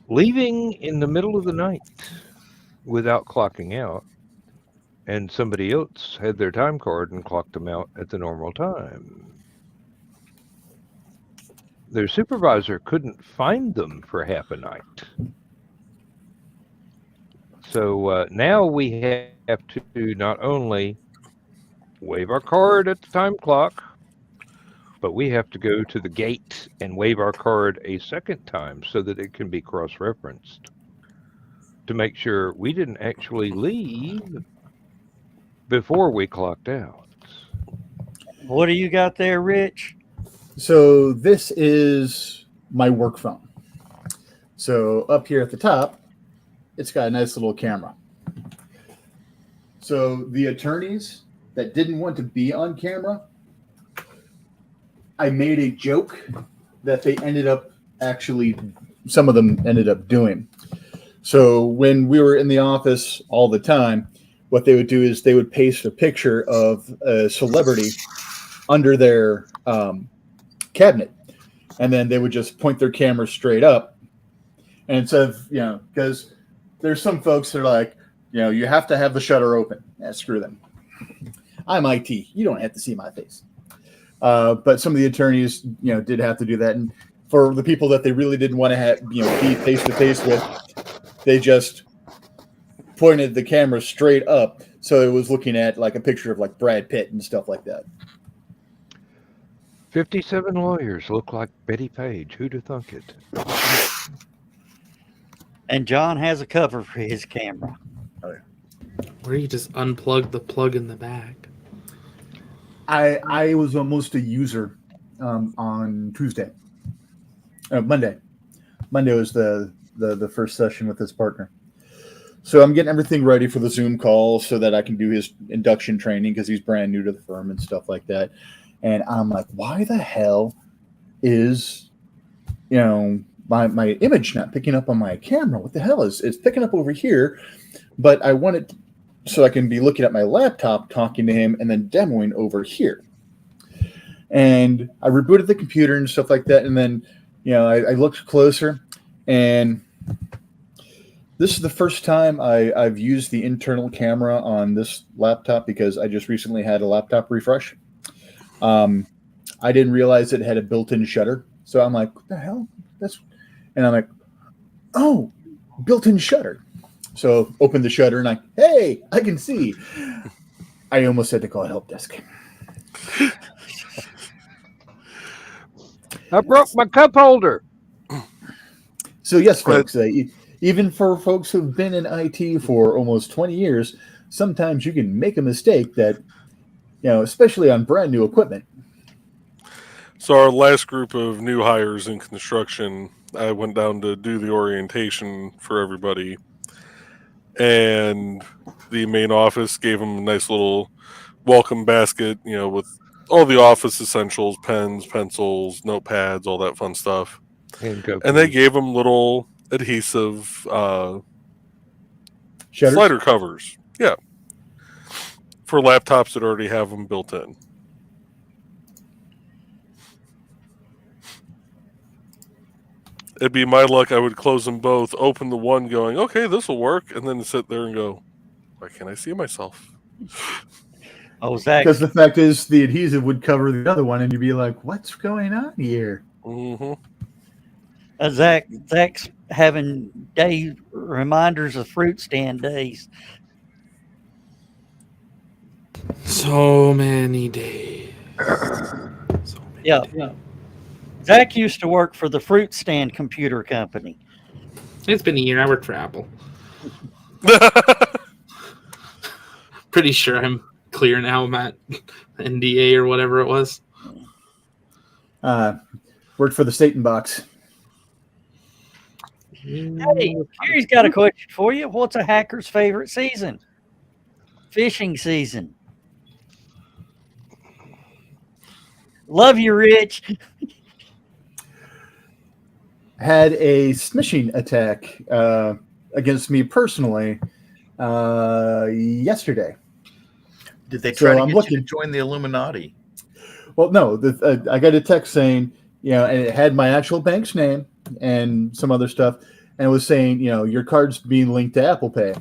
leaving in the middle of the night without clocking out, and somebody else had their time card and clocked them out at the normal time. Their supervisor couldn't find them for half a night. So now we have to not only wave our card at the time clock, but we have to go to the gate and wave our card a second time so that it can be cross-referenced to make sure we didn't actually leave before we clocked out. What do you got there, Rich? So this is my work phone. So up here at the top, it's got a nice little camera. So the attorneys that didn't want to be on camera, I made a joke that they ended up some of them ended up doing. So when we were in the office all the time, what they would do is they would paste a picture of a celebrity under their cabinet, and then they would just point their camera straight up. And instead of, because there's some folks that are like, you have to have the shutter open. Screw them. I'm IT. You don't have to see my face. But some of the attorneys, did have to do that. And for the people that they really didn't want to have, be face to face with, they just pointed the camera straight up. So it was looking at like a picture of like Brad Pitt and stuff like that. 57 lawyers look like Betty Page. Who'd have thunk it? And John has a cover for his camera. Oh, yeah. Where you just unplug the plug in the back. I was almost a user on Tuesday. Monday. Monday was the first session with his partner. So I'm getting everything ready for the Zoom call so that I can do his induction training because he's brand new to the firm and stuff like that. And I'm like, why the hell is, my image not picking up on my camera? What the hell is it's picking up over here? But I want it so I can be looking at my laptop, talking to him, and then demoing over here. And I rebooted the computer and stuff like that. And then, I looked closer, and this is the first time I've used the internal camera on this laptop because I just recently had a laptop refresh. I didn't realize it had a built-in shutter. So I'm like, what the hell? And I'm like, oh, built-in shutter. So open the shutter and hey, I can see. I almost had to call a help desk. I broke my cup holder. So yes, folks, even for folks who've been in IT for almost 20 years, sometimes you can make a mistake that, especially on brand new equipment. So our last group of new hires in construction, I went down to do the orientation for everybody. And the main office gave them a nice little welcome basket, with all the office essentials, pens, pencils, notepads, all that fun stuff. And they gave them little adhesive slider covers. Yeah. For laptops that already have them built in. It'd be my luck, I would close them both, open the one going, okay, this will work, and then sit there and go, why can't I see myself? Oh, Zach. Because the fact is, the adhesive would cover the other one, and you'd be like, what's going on here? Mm-hmm. Zach's having day reminders of fruit stand days. So many days. Yeah. Zach used to work for the fruit stand computer company. It's been a year. I worked for Apple. Pretty sure I'm clear now. I'm at NDA or whatever it was. Worked for the Satan box. Hey, Gary's got a question for you. What's a hacker's favorite season? Fishing season. Love you, Rich. Had a smishing attack against me personally yesterday. Did they try to get looking you to join the Illuminati? Well, no. I got a text saying, and it had my actual bank's name and some other stuff, and it was saying, your card's being linked to Apple Pay.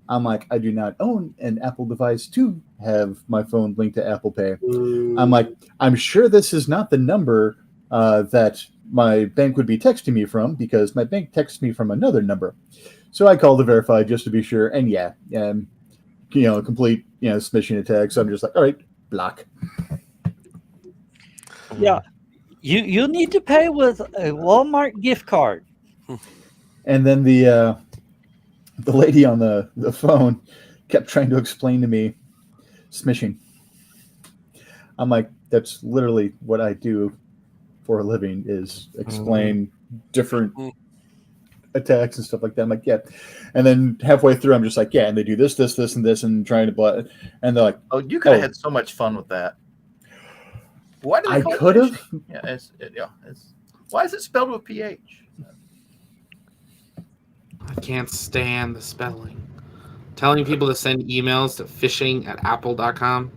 I'm like, I do not own an Apple device to have my phone linked to Apple Pay. I'm like, I'm sure this is not the number that my bank would be texting me from, because my bank texts me from another number. So I called to verify just to be sure. And complete, smishing attack. So I'm just like, all right, block. Yeah. You'll need to pay with a Walmart gift card. And then the lady on the phone kept trying to explain to me smishing. I'm like, that's literally what I do for a living, is explain different attacks and stuff like that. I'm like, yeah. And then halfway through, I'm just like, yeah, and they do this, this, this, and this, and trying to and they're like, oh, you could have had so much fun with that. Why did I could have? Yeah, why is it spelled with PH? I can't stand the spelling. Telling people to send emails to phishing@apple.com.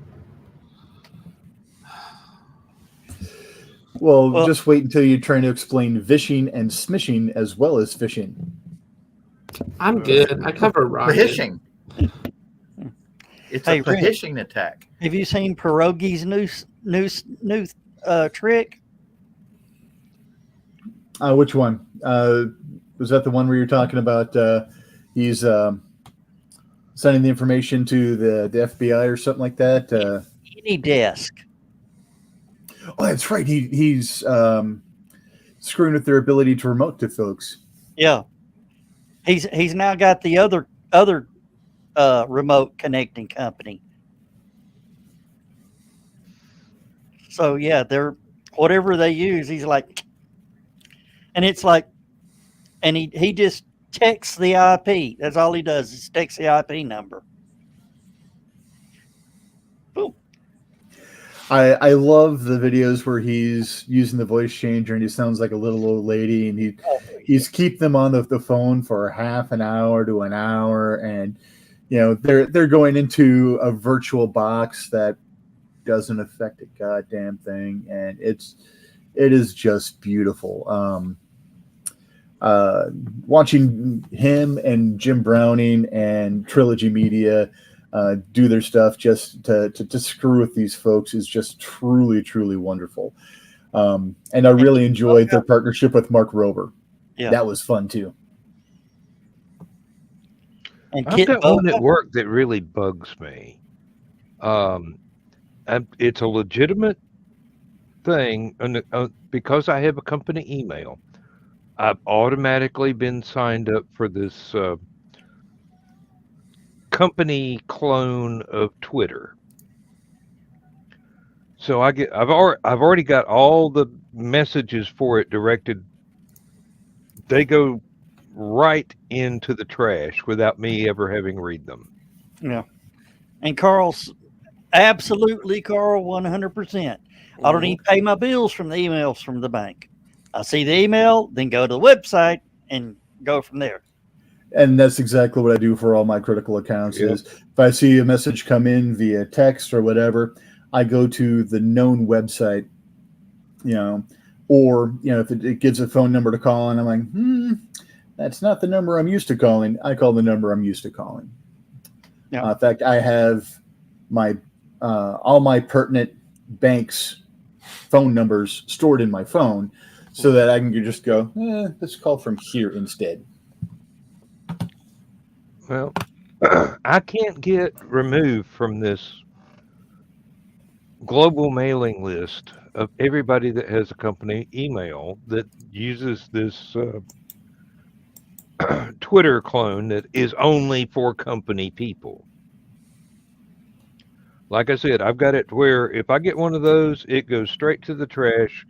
Well, just wait until you're trying to explain vishing and smishing as well as phishing. I'm good. I cover rocket. Phishing. It's a phishing attack. Have you seen Pierogi's new trick? Which one? Was that the one where you're talking about he's sending the information to the FBI or something like that? AnyDesk. Oh, that's right. He's screwing with their ability to remote to folks. Yeah, he's now got the other remote connecting company. So yeah, they're whatever they use. He's like, and it's like, and he just texts the IP. That's all he does is text the IP number. Boom. I love the videos where he's using the voice changer and he sounds like a little old lady, and he's keep them on the phone for half an hour to an hour, and they're going into a virtual box that doesn't affect a goddamn thing, and it is just beautiful. Watching him and Jim Browning and Trilogy Media do their stuff just to screw with these folks is just truly, truly wonderful. And I really enjoyed their partnership with Mark Rober. Yeah, that was fun too. and I've got one at work that really bugs me. It's a legitimate thing, and because I have a company email, I've automatically been signed up for this company clone of Twitter. So I've already got all the messages for it directed. They go right into the trash without me ever having read them. Yeah, and Carl's absolutely Carl 100%. I don't even pay my bills from the emails from the bank. I see the email, then go to the website and go from there. And that's exactly what I do for all my critical accounts. Yep. Is if I see a message come in via text or whatever, I go to the known website, or if it gives a phone number to call, and I'm like, that's not the number I'm used to calling. I call the number I'm used to calling. Yeah. In fact, I have my all my pertinent banks' phone numbers stored in my phone, so that I can just go, let's call from here instead. Well, I can't get removed from this global mailing list of everybody that has a company email that uses this Twitter clone that is only for company people. Like I said, I've got it to where if I get one of those, it goes straight to the trash,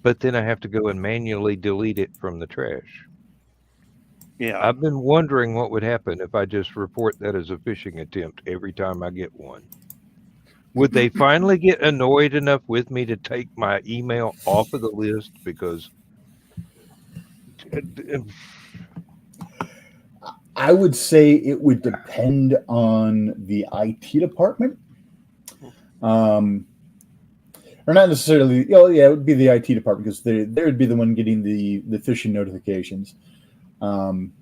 but then I have to go and manually delete it from the trash. Yeah. I've been wondering what would happen if I just report that as a phishing attempt every time I get one. Would they finally get annoyed enough with me to take my email off of the list? Because I would say it would depend on the IT department. Or not necessarily. It would be the IT department, because they would be the one getting the phishing notifications. And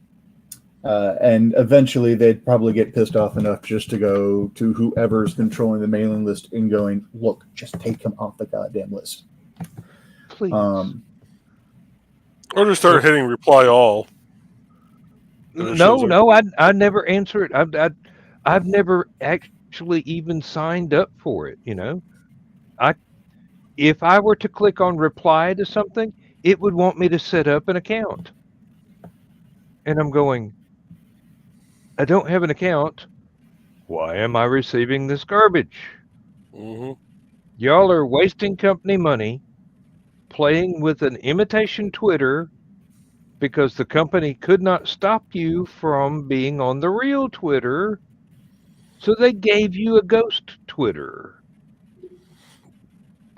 eventually they'd probably get pissed off enough just to go to whoever's controlling the mailing list and going, look, just take him off the goddamn list. please. Or just start hitting reply all. No, I never answer it. I've never actually even signed up for it. If I were to click on reply to something, it would want me to set up an account. And I'm going, I don't have an account. Why am I receiving this garbage? Mm-hmm. Y'all are wasting company money playing with an imitation Twitter because the company could not stop you from being on the real Twitter. So they gave you a ghost Twitter.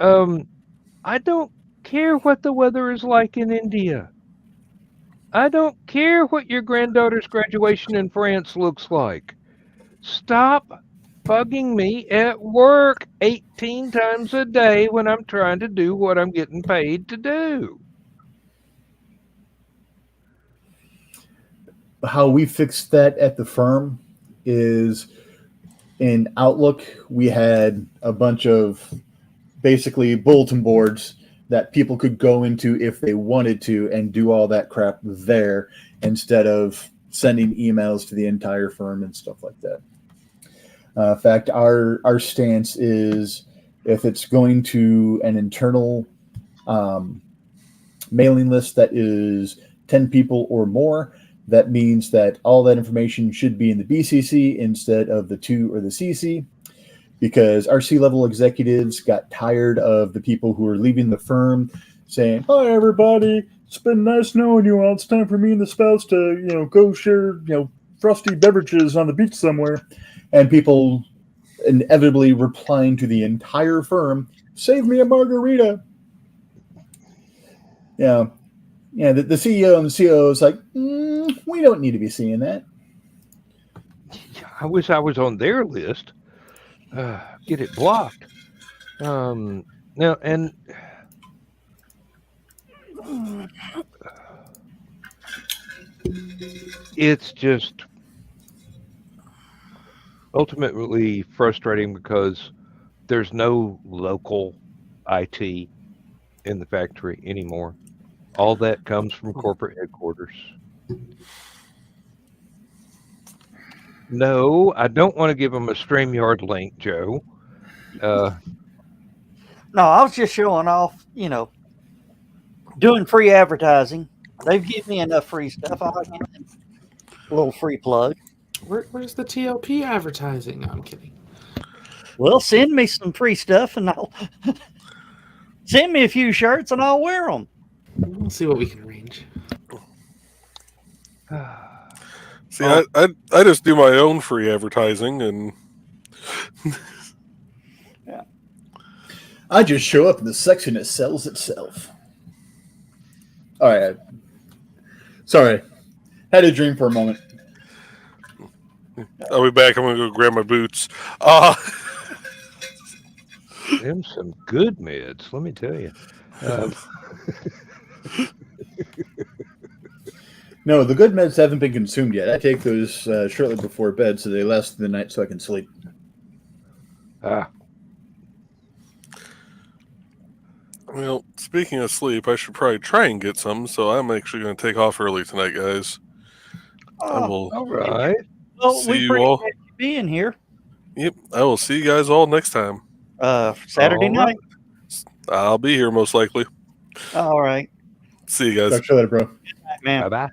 I don't care what the weather is like in India. I don't care what your granddaughter's graduation in France looks like. Stop bugging me at work 18 times a day when I'm trying to do what I'm getting paid to do. How we fixed that at the firm is in Outlook, we had a bunch of basically bulletin boards that people could go into if they wanted to and do all that crap there instead of sending emails to the entire firm and stuff like that. In fact, our stance is if it's going to an internal mailing list that is 10 people or more, that means that all that information should be in the BCC instead of the 2 or the CC, because our C-level executives got tired of the people who were leaving the firm saying, "Hi, everybody. It's been nice knowing you all. It's time for me and the spouse to, go share, frosty beverages on the beach somewhere," and people inevitably replying to the entire firm, "Save me a margarita." The CEO and the COO is like, we don't need to be seeing that. I wish I was on their list. Get it blocked. Now, and it's just ultimately frustrating because there's no local IT in the factory anymore. All that comes from corporate headquarters. No, I don't want to give them a StreamYard link, Joe. No, I was just showing off, doing free advertising. They've given me enough free stuff. I'll give them a little free plug. Where's the TLP advertising? No, I'm kidding. Well, send me some free stuff and I'll send me a few shirts and I'll wear them. We'll see what we can arrange. See, I just do my own free advertising, and I just show up in the section that sells itself. All right. Sorry. Had a dream for a moment. I'll be back. I'm going to go grab my boots. Them some good meds, let me tell you. No, the good meds haven't been consumed yet. I take those shortly before bed so they last the night so I can sleep. Well, speaking of sleep, I should probably try and get some, so I'm actually going to take off early tonight, guys. I will All right. Well, see we you appreciate all. you being here. Yep, I will see you guys all next time. Saturday All night. I'll be here most likely. All right. See you guys. Talk to you later, bro. Man. Bye-bye.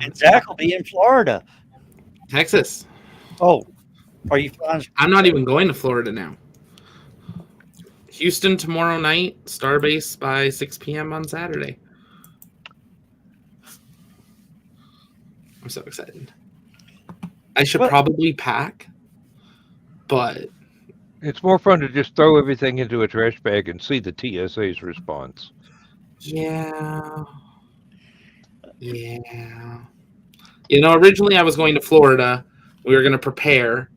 And Zach will be in Florida. Texas. Oh, are you flying? I'm not even going to Florida now. Houston tomorrow night, Starbase by 6 p.m. on Saturday. I'm so excited. I should probably pack, but It's more fun to just throw everything into a trash bag and see the TSA's response. yeah. Originally I was going to Florida. We were going to prepare,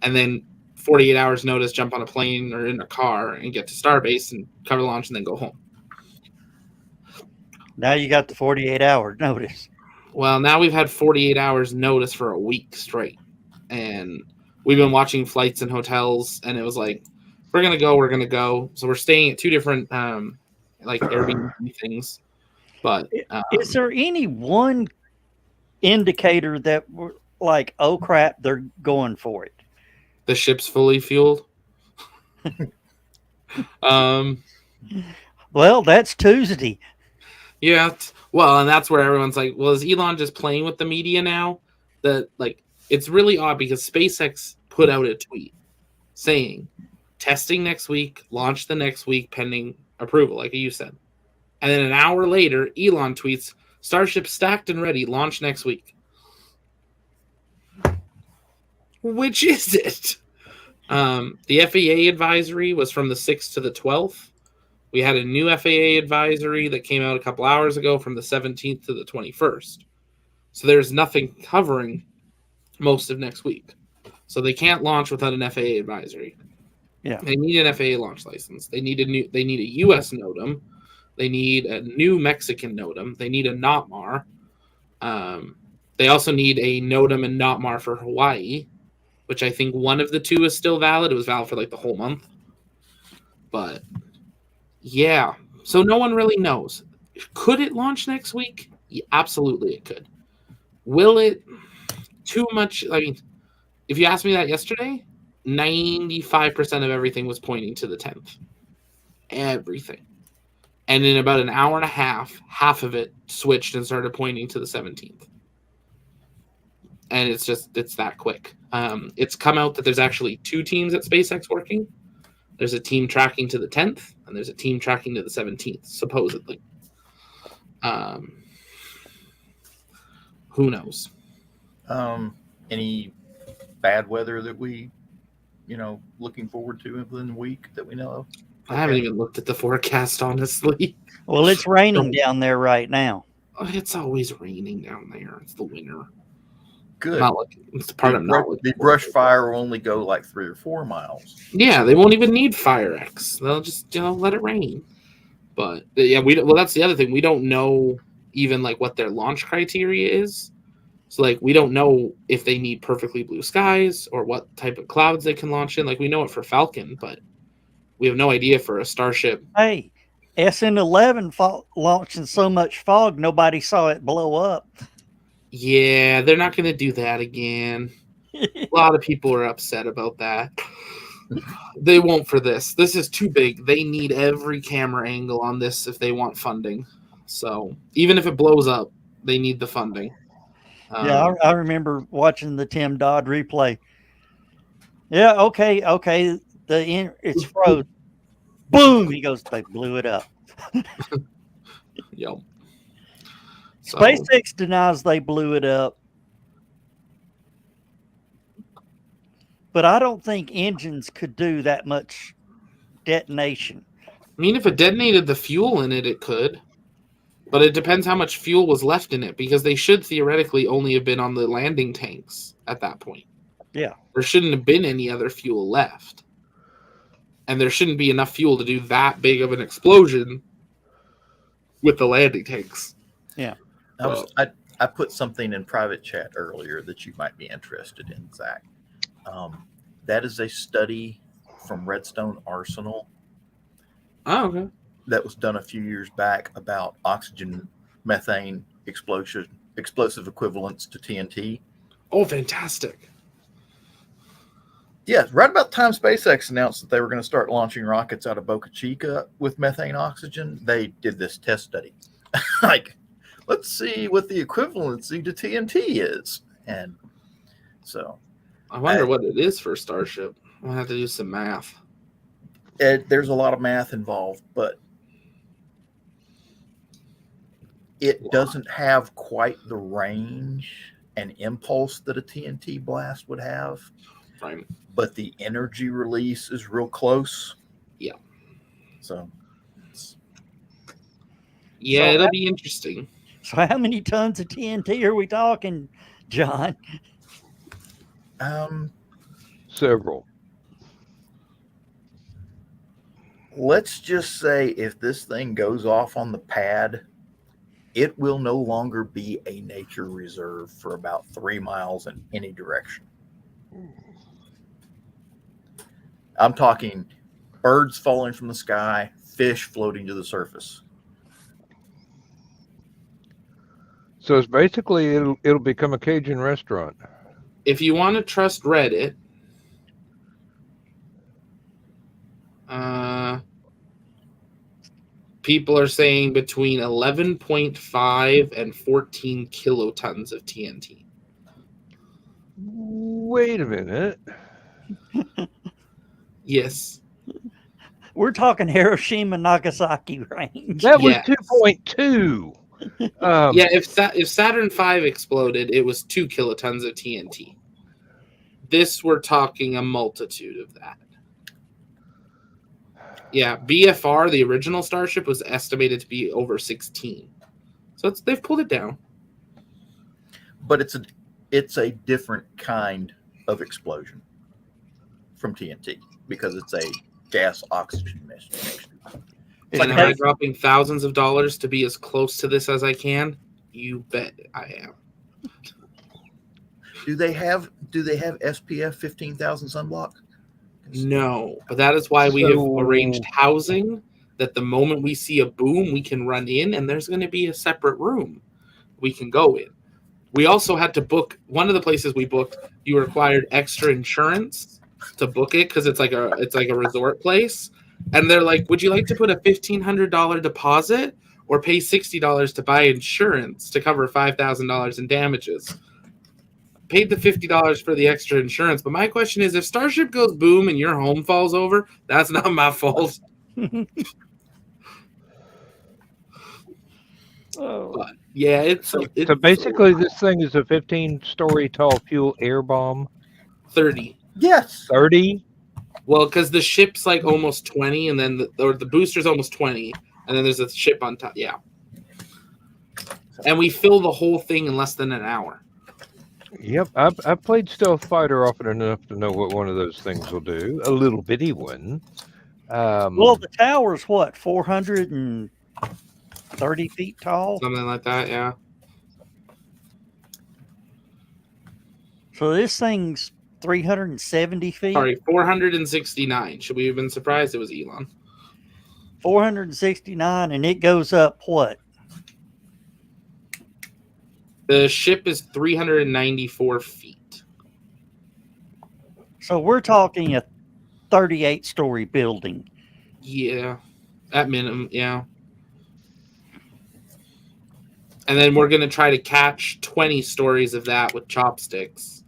and then 48 hours notice, jump on a plane or in a car and get to Starbase and cover launch and then go home. Now you got the 48-hour notice. Well, now we've had 48 hours notice for a week straight. And we've been watching flights and hotels, and it was like, we're going to go. So we're staying at two different Airbnb things. But is there any one indicator that we're like, oh crap, they're going for it? The ship's fully fueled. Well, that's Tuesday. Yeah. Well, and that's where everyone's like, well, is Elon just playing with the media now? It's really odd because SpaceX put out a tweet saying testing next week, launch the next week, pending approval, like you said. And then an hour later, Elon tweets, Starship stacked and ready, launch next week. Which is it? The FAA advisory was from the 6th to the 12th. We had a new FAA advisory that came out a couple hours ago from the 17th to the 21st. So there's nothing covering most of next week. So they can't launch without an FAA advisory. Yeah. They need an FAA launch license. They need a US NOTAM. They need a new Mexican NOTAM. They need a NOTMAR. They also need a NOTAM and NOTMAR for Hawaii, which I think one of the two is still valid. It was valid for like the whole month. But yeah, so no one really knows. Could it launch next week? Yeah, absolutely it could. Will it? Too much. I mean, if you asked me that yesterday, 95% of everything was pointing to the 10th. Everything. And in about an hour and a half of it switched and started pointing to the 17th. And it's that quick. It's come out that there's actually 2 teams at SpaceX working. There's a team tracking to the 10th, and there's a team tracking to the 17th, supposedly. Who knows? Any bad weather that we, looking forward to within the week that we know of? I haven't even looked at the forecast, honestly. Well, it's raining down there right now. It's always raining down there. It's the winter. Good. It's the part I'm not looking the for. brush fire will only go like 3 or 4 miles. Yeah, they won't even need Fire X. They'll just let it rain. But yeah, that's the other thing. We don't know even like what their launch criteria is. So like we don't know if they need perfectly blue skies or what type of clouds they can launch in. Like we know it for Falcon, but we have no idea for a Starship. Hey, SN11 launched in so much fog nobody saw it blow up. Yeah, they're not going to do that again. A lot of people are upset about that. They won't for this. This is too big. They need every camera angle on this if they want funding. So even if it blows up, they need the funding. Yeah, I remember watching the Tim Dodd replay. Yeah, okay. It's frozen. Boom! He goes, they blew it up. Yep. So, SpaceX denies they blew it up. But I don't think engines could do that much detonation. I mean, if it detonated the fuel in it, it could. But it depends how much fuel was left in it, because they should theoretically only have been on the landing tanks at that point. Yeah. There shouldn't have been any other fuel left. And there shouldn't be enough fuel to do that big of an explosion with the landing tanks. Yeah. I put something in private chat earlier that you might be interested in, Zach. That is a study from Redstone Arsenal. Oh, okay. That was done a few years back about oxygen methane explosive equivalents to TNT. Oh, fantastic. Yeah, right about the time SpaceX announced that they were going to start launching rockets out of Boca Chica with methane oxygen, they did this test study. Like, let's see what the equivalency to TNT is. And so I wonder what it is for Starship. I'll have to do some math. There's a lot of math involved, but it doesn't have quite the range and impulse that a TNT blast would have. Right. But the energy release is real close. Yeah. So it'll be interesting. So how many tons of TNT are we talking, John? Several. Let's just say if this thing goes off on the pad, it will no longer be a nature reserve for about 3 miles in any direction. I'm talking birds falling from the sky, fish floating to the surface. So it's basically it'll become a Cajun restaurant. If you want to trust Reddit, people are saying between 11.5 and 14 kilotons of TNT. Wait a minute. Yes. We're talking Hiroshima, Nagasaki range. That was Yes. 2.2. Yeah, if Saturn V exploded, it was 2 kilotons of TNT. This, we're talking a multitude of that. Yeah, BFR, the original Starship, was estimated to be over 16. So they've pulled it down. But it's a different kind of explosion from TNT because it's a gas oxygen mixture. And am I dropping thousands of dollars to be as close to this as I can? You bet I am. Do they have SPF 15,000 sunblock? No, but that is why we have arranged housing, that the moment we see a boom, we can run in, and there's going to be a separate room we can go in. We also had to book, one of the places we booked, you required extra insurance to book it because it's like a resort place. And they're like, would you like to put a $1,500 deposit or pay $60 to buy insurance to cover $5,000 in damages? Paid the $50 for the extra insurance. But my question is, if Starship goes boom and your home falls over, that's not my fault. But, yeah, it's So basically, this thing is a 15-story tall fuel air bomb. 30. Yes. 30. Well, because the ship's like almost 20, and then the booster's almost 20, and then there's a ship on top. Yeah. And we fill the whole thing in less than an hour. Yep, I've played Stealth Fighter often enough to know what one of those things will do. A little bitty one. Well, the tower's what, 430 feet tall? Something like that, yeah. So this thing's 370 feet? Sorry, 469. Should we have been surprised it was Elon? 469, and it goes up what? The ship is 394 feet. So we're talking a 38-story building. Yeah, at minimum, yeah. And then we're going to try to catch 20 stories of that with chopsticks.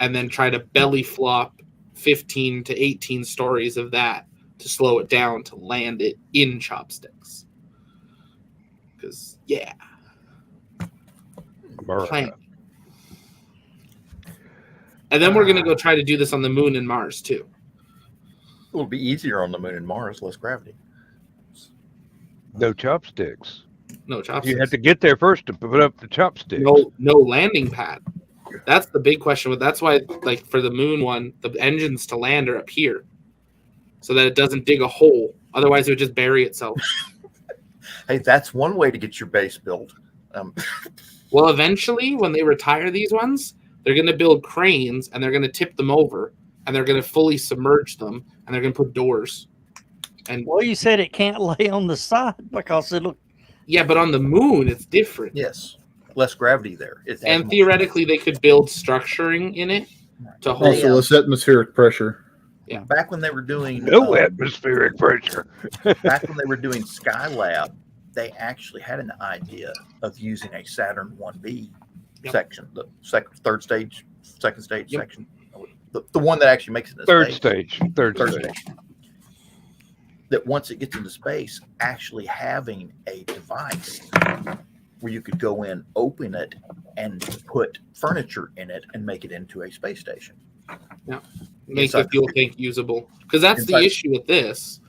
And then try to belly flop 15 to 18 stories of that to slow it down to land it in chopsticks. Because, yeah. Plan. And then we're going to go try to do this on the moon and Mars, too. It'll be easier on the moon and Mars, less gravity. No chopsticks. No chopsticks. You have to get there first to put up the chopsticks. No landing pad. That's the big question. That's why, like, for the moon one, the engines to land are up here so that it doesn't dig a hole. Otherwise, it would just bury itself. Hey, that's one way to get your base built. Well, eventually, when they retire these ones, they're going to build cranes, and they're going to tip them over, and they're going to fully submerge them, and they're going to put doors. And Well, you said it can't lay on the side because it'll... yeah, but on the moon, it's different. Yes. Less gravity there. And theoretically, they could build structuring in it to hold Also, less atmospheric pressure. Yeah. Back when they were doing No atmospheric pressure. back when they were doing Skylab, they actually had an idea of using a Saturn 1B section, the second stage section, the one that actually makes it into Third space. stage. Third stage. That once it gets into space, actually having a device where you could go in, open it, and put furniture in it and make it into a space station. Yeah, make Inside the fuel tank usable. Because that's the Inside. issue with this,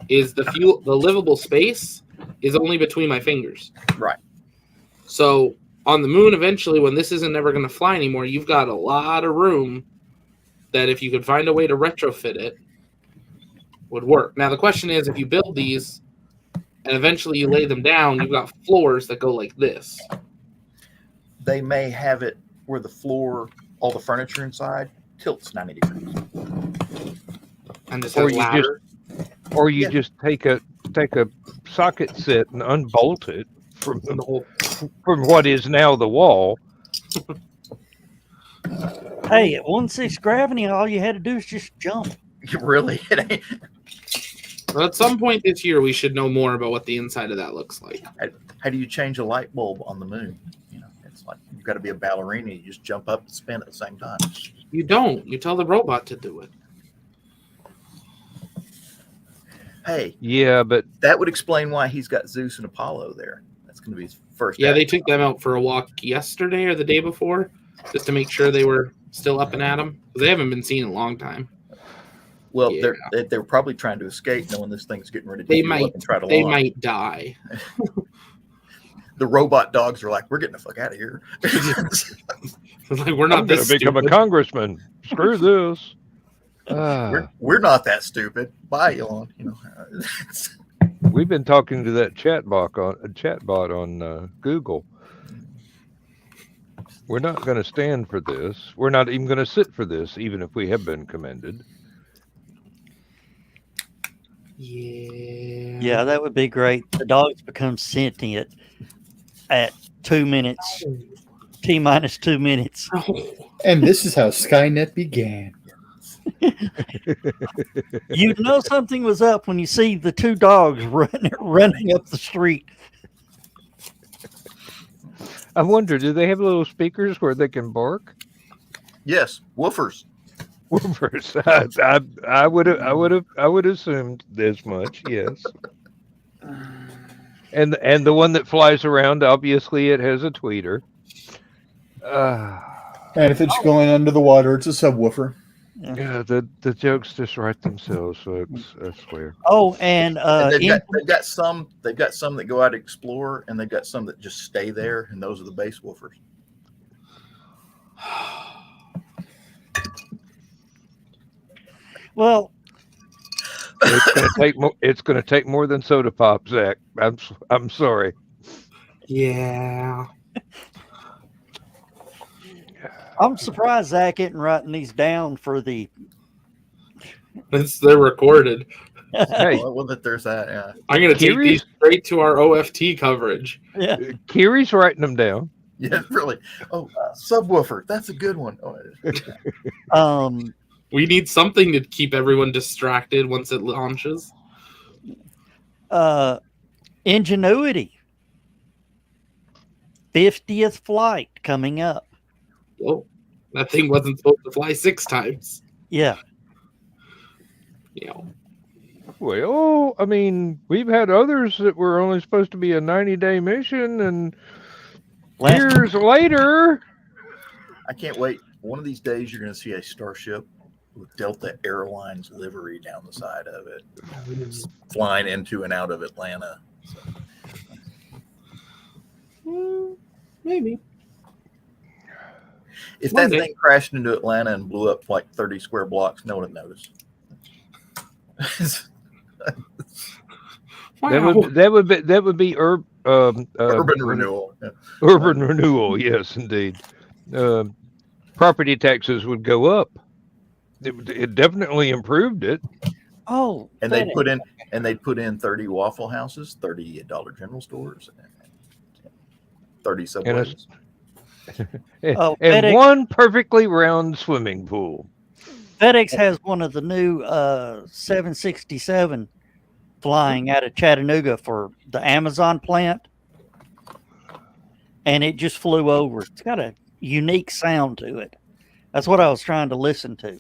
is the livable space is only between my fingers. Right. So on the moon, eventually, when this isn't ever going to fly anymore, you've got a lot of room that if you could find a way to retrofit it, would work. Now, the question is, if you build these and eventually you lay them down, you've got floors that go like this. They may have it where the floor, all the furniture inside, tilts 90 degrees. And just Or have you ladder. Or just take a socket set and unbolt it from The whole from what is now the wall. Hey, at 1/6 gravity, all you had to do is just jump. Really? It ain't. Well, at some point this year, we should know more about what the inside of that looks like. How do you change a light bulb on the moon? You know, it's like you've got to be a ballerina. You just jump up and spin at the same time. You don't. You tell the robot to do it. Hey, Yeah, but that would explain why he's got Zeus and Apollo there. That's going to be his first. Yeah, they act. took them out for a walk yesterday or the day before just to make sure they were still up and at them. They haven't been seen in a long time. Well, Yeah. they're probably trying to escape, knowing this thing's getting ready to They heat might. up and try to They launch. might die. The robot dogs are like, we're getting the fuck out of here. Like we're not I'm going this to become a stupid. congressman. Screw this. we're not that stupid. Bye, Elon. You know, We've been talking to that chatbot on Google. We're not going to stand for this. We're not even going to sit for this, even if we have been commended. Yeah. Yeah, that would be great. The dogs become sentient at 2 minutes, T-minus 2 minutes. And this is how Skynet began. You know something was up when you see the two dogs running up the street. I wonder, do they have little speakers where they can bark? Yes, woofers. Woofers. I would assumed this much. Yes. And the one that flies around, obviously, it has a tweeter. And if it's going under the water, it's a subwoofer. Yeah, the jokes just write themselves, folks. I swear. Oh, and And they've got some that go out to explore, and they've got some that just stay there, and those are the base woofers. well, It's gonna take more than soda pop, Zach. I'm sorry. Yeah. I'm surprised Zach isn't writing these down for the. They're recorded. Hey, Well, that there's that. Yeah. I'm going to take Kiri's- these straight to our OFT coverage. Yeah. Kiri's writing them down. Yeah, really. Oh, subwoofer. That's a good one. We need something to keep everyone distracted once it launches. Ingenuity. 50th flight coming up. Whoa. That thing wasn't supposed to fly 6 times. Yeah. You know. Well, I mean, we've had others that were only supposed to be a 90-day mission, and years later. I can't wait. One of these days, you're going to see a starship with Delta Airlines livery down the side of it, it's flying into and out of Atlanta. Maybe. If One that day. thing crashed into Atlanta and blew up like 30 square blocks, no one would notice. Wow. That would be Urban renewal. Yeah. Urban renewal, yes, indeed. Property taxes would go up. It definitely improved it. Oh, And they'd put in 30 Waffle Houses, 30 Dollar General stores, 30 Subways. Oh, And FedEx- one perfectly round swimming pool. FedEx has one of the new 767 flying out of Chattanooga for the Amazon plant, and it just flew over. It's got a unique sound to it. That's what I was trying to listen to.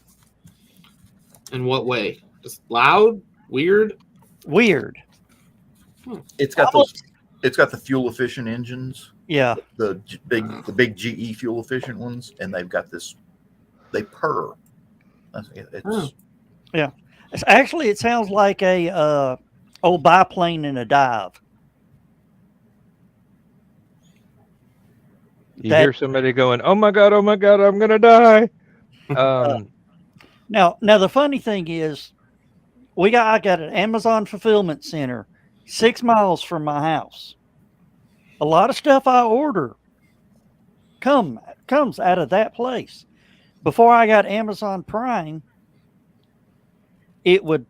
In what way? Just loud? Weird? Weird. It's got those. It's got the fuel efficient engines, Yeah. the big GE fuel efficient ones, and they've got this. They purr. It's It's actually, it sounds like a old biplane in a dive. You hear somebody going, "Oh my god, I'm gonna die." Now the funny thing is, I got an Amazon fulfillment center 6 miles from my house. A lot of stuff I order comes out of that place. Before I got Amazon Prime, it would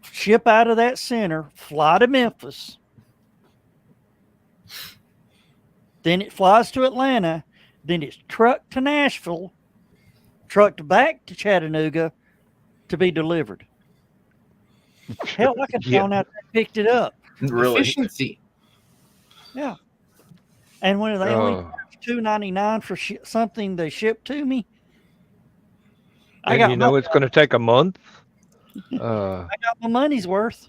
ship out of that center, fly to Memphis. Then it flies to Atlanta. Then it's trucked to Nashville, trucked back to Chattanooga to be delivered. Hell, I could have gone out there and picked it up. really. Efficiency. Yeah. And when they only charge $2.99 for something they ship to me, I And got you know it's going to take a month. I got my money's worth.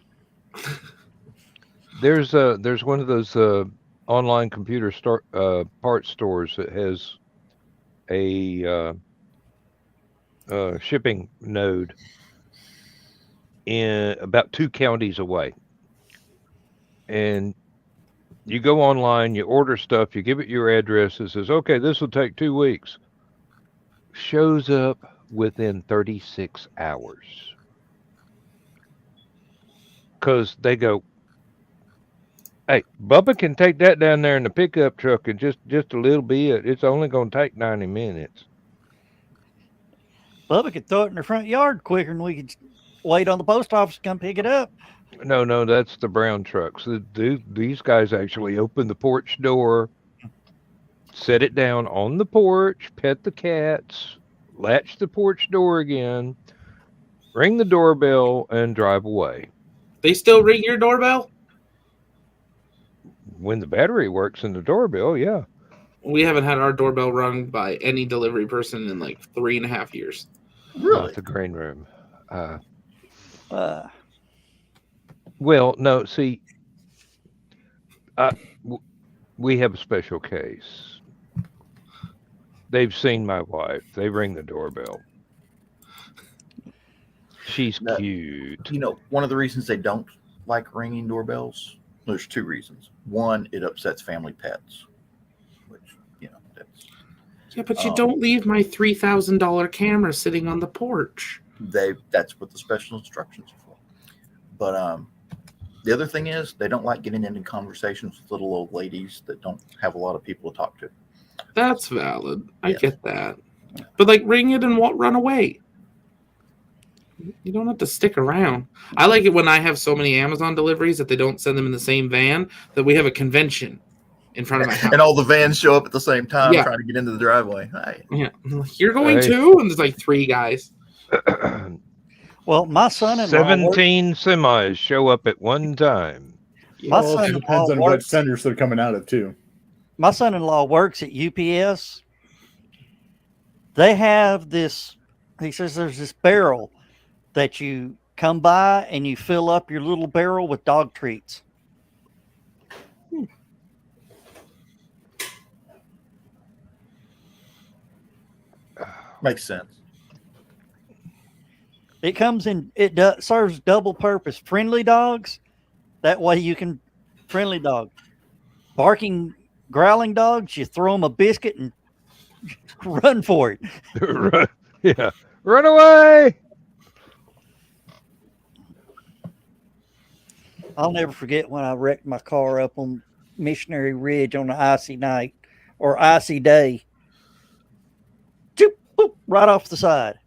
There's one of those online computer parts stores that has a shipping node in about 2 counties away, and you go online, you order stuff, you give it your address, it says, okay, this will take 2 weeks. Shows up within 36 hours. Because they go, hey, Bubba can take that down there in the pickup truck and just a little bit. It's only going to take 90 minutes. Bubba could throw it in the front yard quicker than we could wait on the post office to come pick it up. No, that's the brown trucks. These guys actually open the porch door, set it down on the porch, pet the cats, latch the porch door again, ring the doorbell, and drive away. They still ring your doorbell? When the battery works in the doorbell, yeah. We haven't had our doorbell rung by any delivery person in like 3.5 years. Really? Not the green room. Uh, Well, no, see, we have a special case. They've seen my wife. They ring the doorbell. She's No. cute. You know, one of the reasons they don't like ringing doorbells, there's two reasons. One, it upsets family pets, which, you know, that's Yeah, but you don't leave my $3,000 camera sitting on the porch. that's what the special instructions are for. But the other thing is they don't like getting into conversations with little old ladies that don't have a lot of people to talk to. That's valid. I Yes. get that. But like ring it and run away. You don't have to stick around. I like it when I have so many Amazon deliveries that they don't send them in the same van, that we have a convention in front of my house. And all the vans show up at the same time Yeah. trying to get into the driveway. Hi. Yeah. You're going Hey. too? And there's like 3 guys. well, my son-in-law 17 semis show up at one time. My Well, it son-in-law depends on what works- centers they're coming out of too. My son-in-law works at UPS. They have this, he says there's this barrel that you come by and you fill up your little barrel with dog treats. Makes sense. It comes in, serves double purpose. Friendly dogs, that way you can, friendly dog. Barking, growling dogs, you throw them a biscuit and run for it. Yeah. Run away. I'll never forget when I wrecked my car up on Missionary Ridge on an icy night or icy day. Choop, boop, right off the side.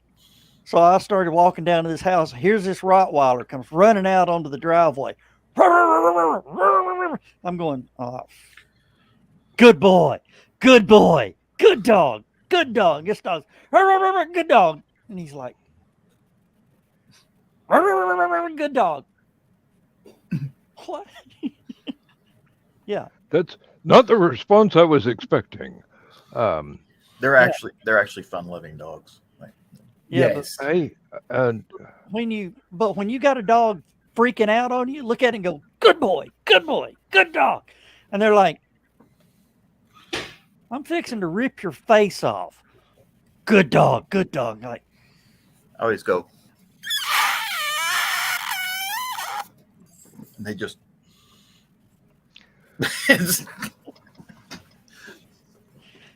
So I started walking down to this house. Here's this Rottweiler comes running out onto the driveway. I'm going, oh, good boy, good boy, good dog, good dog. This dog's good dog. And he's like, good dog. What? Yeah. That's not the response I was expecting. They're actually fun living dogs. Like, Yeah. Yes. But when you got a dog freaking out on you, look at it and go, good boy, good boy, good dog. And they're like, I'm fixing to rip your face off. Good dog, good dog. Like, I always go. And they just.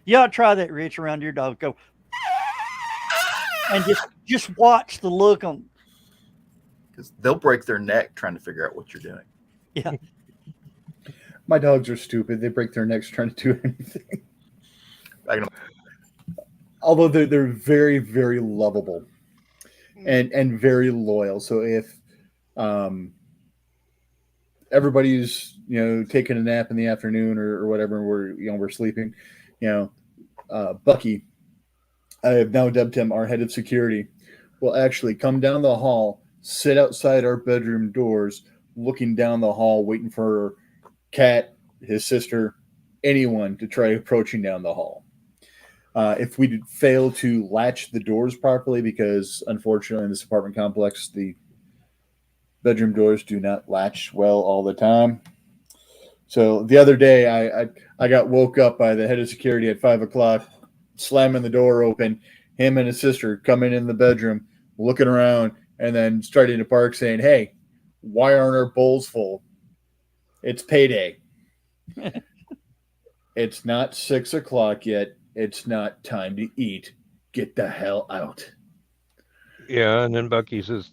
you ought to try that, Rich, around your dog. Go and just watch the look on. Because they'll break their neck trying to figure out what you're doing. Yeah. My dogs are stupid. They break their necks trying to do anything. Although they're very, very lovable and very loyal. So if everybody's taking a nap in the afternoon or whatever, and we're sleeping, Bucky, I have now dubbed him our head of security, will actually come down the hall, sit outside our bedroom doors, looking down the hall, waiting for Kat, his sister, anyone to try approaching down the hall. If we fail to latch the doors properly, because unfortunately in this apartment complex, the bedroom doors do not latch well all the time. So the other day, I got woke up by the head of security at 5:00, slamming the door open. Him and his sister coming in the bedroom, looking around, and then starting to bark, saying, "Hey, why aren't our bowls full? It's payday. It's not 6:00 yet. It's not time to eat. Get the hell out." Yeah, and then Bucky says,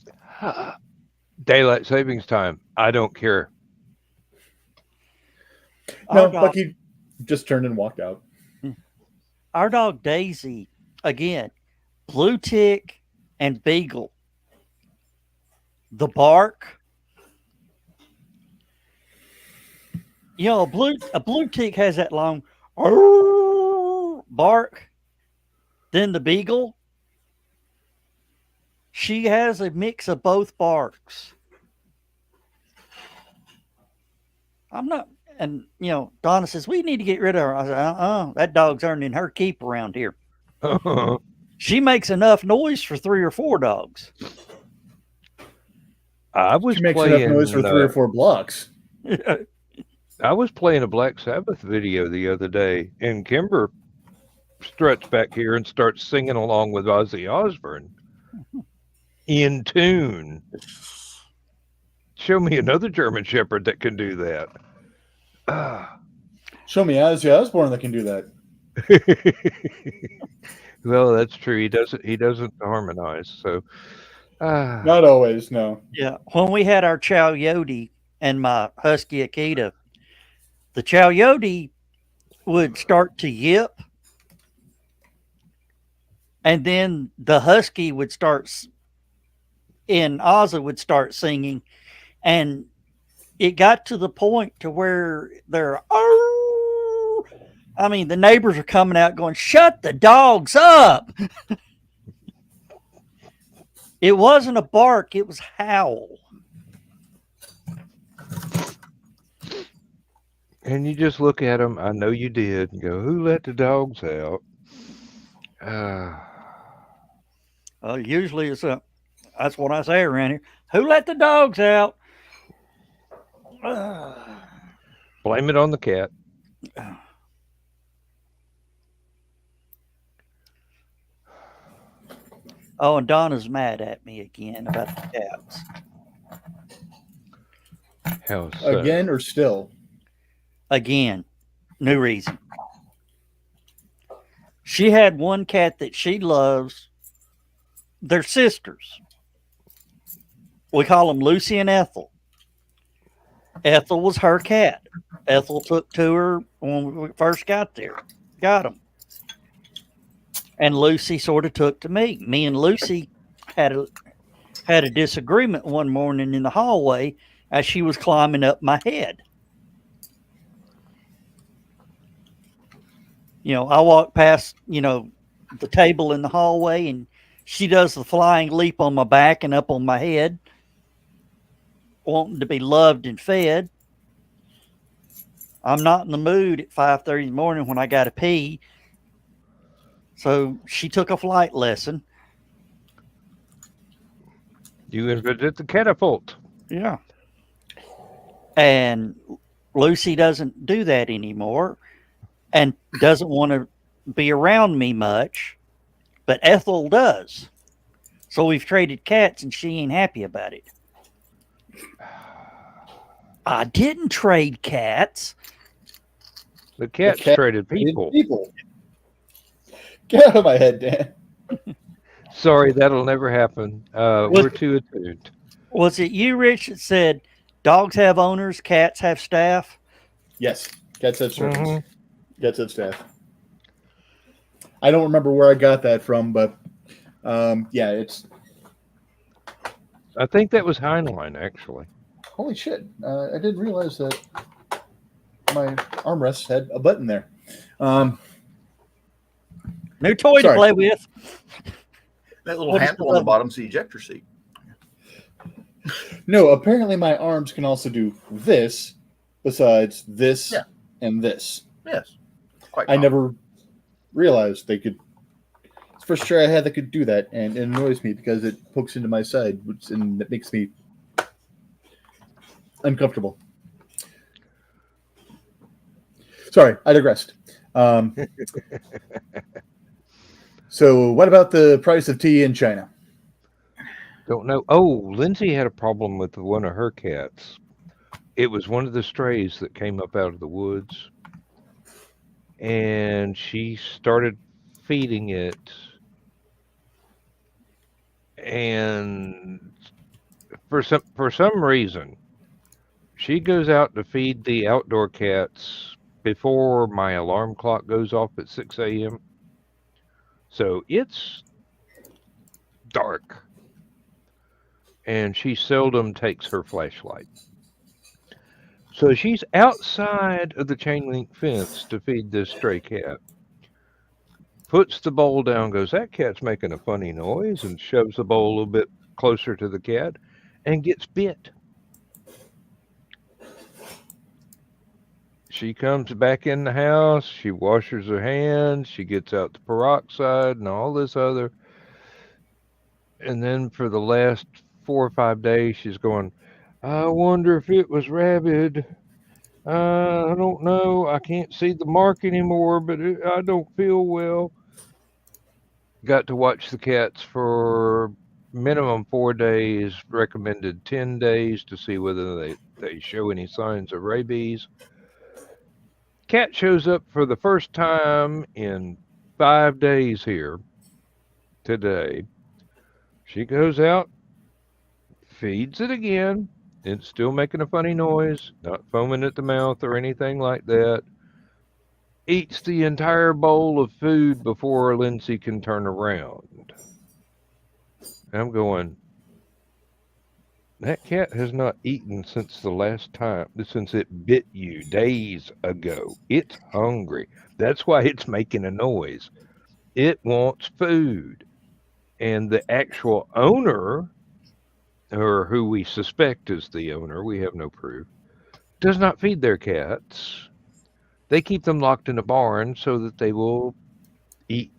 daylight savings time. I don't care. No, Bucky just turned and walked out. Our dog Daisy, again, blue tick and beagle. The bark. A blue tick has that long bark. Then the beagle, She has a mix of both barks. I'm not, and Donna says we need to get rid of her. I said, that dog's earning her keep around here. She makes enough noise for 3 or 4 dogs. She makes enough noise for 3 or 4 blocks. I was playing a Black Sabbath video the other day, and Kimber struts back here and starts singing along with Ozzy Osbourne in tune. Show me another German Shepherd that can do that. Show me Ozzy Osbourne that can do that. Well, that's true. He doesn't harmonize. So not always, no. Yeah. When we had our Chow Yodi and my Husky Akita, the Chow Yodi would start to yip, and then the Husky would start, and Ozzy would start singing, and it got to the point to where they're, I mean, the neighbors are coming out going, shut the dogs up. It wasn't a bark, it was howl. And you just look at them, I know you did, and go, who let the dogs out? Usually that's what I say around here. Who let the dogs out? Blame it on the cat. Oh, and Donna's mad at me again about the cats. How so? Again or still? Again. New reason. She had one cat that she loves. They're sisters. We call them Lucy and Ethel. Ethel was her cat. Ethel took to her when we first got there. Got them. And Lucy sort of took to me. Me and Lucy had a disagreement one morning in the hallway as she was climbing up my head. I walked past, the table in the hallway, and she does the flying leap on my back and up on my head, wanting to be loved and fed. I'm not in the mood at 5:30 in the morning when I got to pee. So she took a flight lesson. You invented the catapult. Yeah. And Lucy doesn't do that anymore and doesn't want to be around me much, but Ethel does. So we've traded cats and she ain't happy about it. I didn't trade cats. The cats traded people. Get out of my head, Dan. Sorry, that'll never happen. We're too attuned. Was it you, Rich, that said dogs have owners, cats have staff? Yes, cats have servants. Cats have staff. I don't remember where I got that from, but yeah, it's. I think that was Heinlein, actually. Holy shit! I didn't realize that my armrest had a button there. New toy to play with. That little handle on the bottom's the ejector seat. No, apparently my arms can also do this, besides this and this. Yes. Quite I never realized they could. It's the first try I had that could do that, and it annoys me because it pokes into my side, and it makes me uncomfortable. Sorry, I digressed. So, what about the price of tea in China? Don't know. Oh, Lindsay had a problem with one of her cats. It was one of the strays that came up out of the woods, and she started feeding it, and for some reason, she goes out to feed the outdoor cats before my alarm clock goes off at 6 a.m. So it's dark, and she seldom takes her flashlight. So she's outside of the chain link fence to feed this stray cat. puts the bowl down, goes, that cat's making a funny noise, and shoves the bowl a little bit closer to the cat and gets bit. She comes back in the house, she washes her hands, she gets out the peroxide and all this other. And then for the last 4 or 5 days, she's going, I wonder if it was rabid. I don't know. I can't see the mark anymore, but I don't feel well. Got to watch the cats for minimum 4 days, recommended 10 days to see whether they show any signs of rabies. Cat shows up for the first time in 5 days here today. She goes out, feeds it again. It's still making a funny noise, not foaming at the mouth or anything like that. Eats the entire bowl of food before Lindsay can turn around. I'm going, that cat has not eaten since the last time, since it bit you days ago. It's hungry. That's why it's making a noise. It wants food. And the actual owner, or who we suspect is the owner, we have no proof, does not feed their cats. They keep them locked in a barn so that they will eat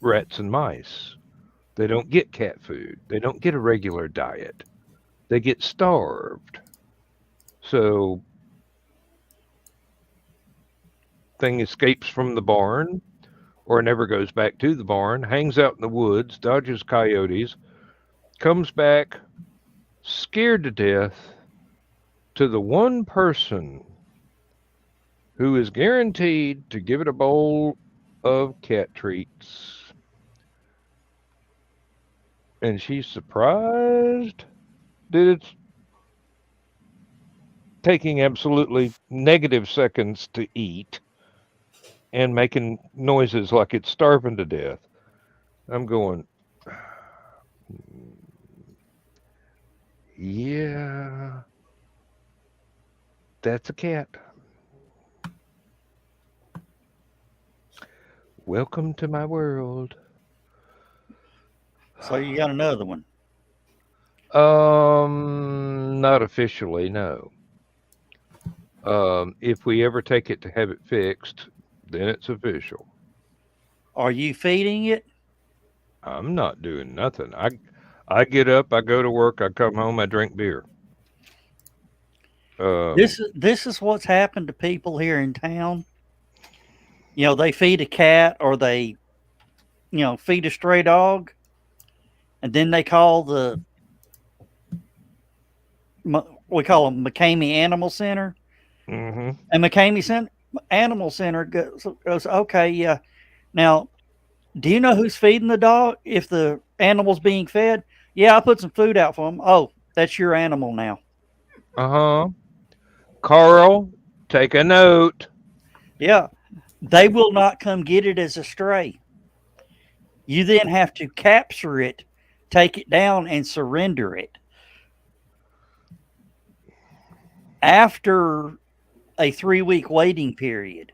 rats and mice. They don't get cat food. They don't get a regular diet. They get starved. So thing escapes from the barn or never goes back to the barn, hangs out in the woods, dodges coyotes, comes back scared to death to the one person who is guaranteed to give it a bowl of cat treats. And she's surprised that it's taking absolutely negative seconds to eat and making noises like it's starving to death. I'm going, yeah, that's a cat. Welcome to my world. So you got another one? Not officially, no. If we ever take it to have it fixed, then it's official. Are you feeding it? I'm not doing nothing. I get up, I go to work, I come home, I drink beer. This is what's happened to people here in town. You know, they feed a cat or they, feed a stray dog, and then they call we call them McCamey Animal Center. Mm-hmm. And McCamey Animal Center goes, okay, yeah. Now, do you know who's feeding the dog if the animal's being fed? Yeah, I put some food out for them. Oh, that's your animal now. Uh-huh. Carl, take a note. Yeah. They will not come get it as a stray. You then have to capture it, take it down, and surrender it. After a 3-week waiting period.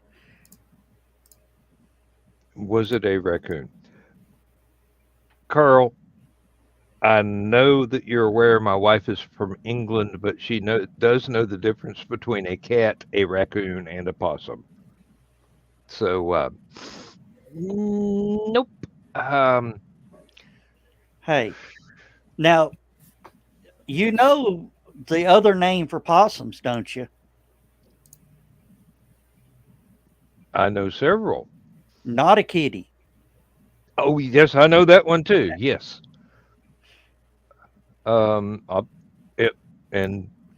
Was it a raccoon? Carl, I know that you're aware my wife is from England, but she does know the difference between a cat, a raccoon, and a possum. So, nope. Hey, now, you know the other name for possums, don't you? I know several. Not a kitty. Oh, yes, I know that one too. Yes. And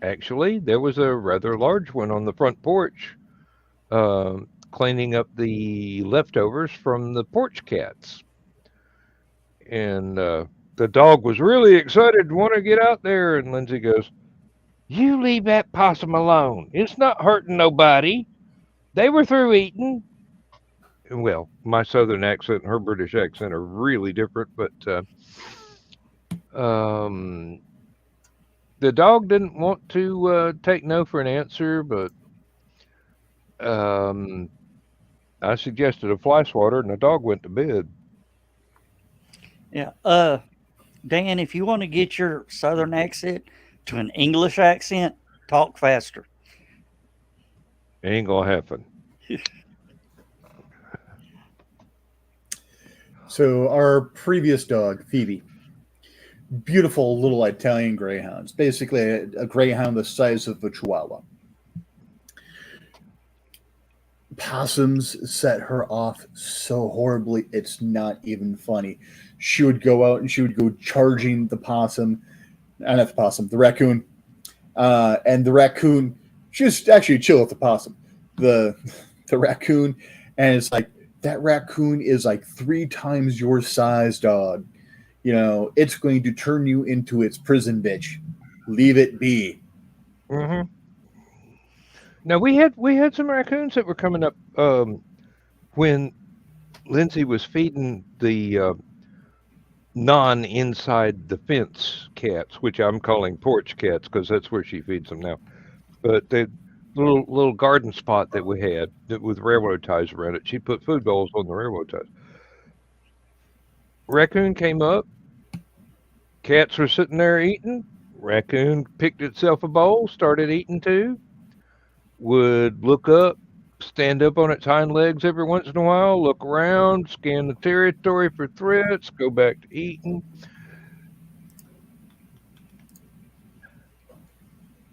actually, there was a rather large one on the front porch, cleaning up the leftovers from the porch cats. And the dog was really excited to want to get out there. And Lindsay goes, "You leave that possum alone. It's not hurting nobody. They were through eating." Well, my southern accent and her British accent are really different, but the dog didn't want to take no for an answer, but I I suggested a fly swatter, and the dog went to bed. Yeah. Dan, if you want to get your Southern accent to an English accent, talk faster. Ain't gonna happen. So our previous dog, Phoebe, beautiful little Italian greyhounds, basically a greyhound the size of a chihuahua. Possums set her off so horribly, it's not even funny. She would go out and she would go charging the possum, not the possum, the raccoon. And the raccoon, she was actually chill with the possum. The raccoon, and it's like, that raccoon is like 3 times your size, dog. You know, it's going to turn you into its prison bitch. Leave it be. Mm-hmm. Now we had some raccoons that were coming up when Lindsay was feeding the non-inside the fence cats, which I'm calling porch cats because that's where she feeds them now. But the little garden spot that we had with railroad ties around it, she put food bowls on the railroad ties. Raccoon came up. Cats were sitting there eating. Raccoon picked itself a bowl, started eating too. Would look up, stand up on its hind legs every once in a while, look around, scan the territory for threats, go back to eating.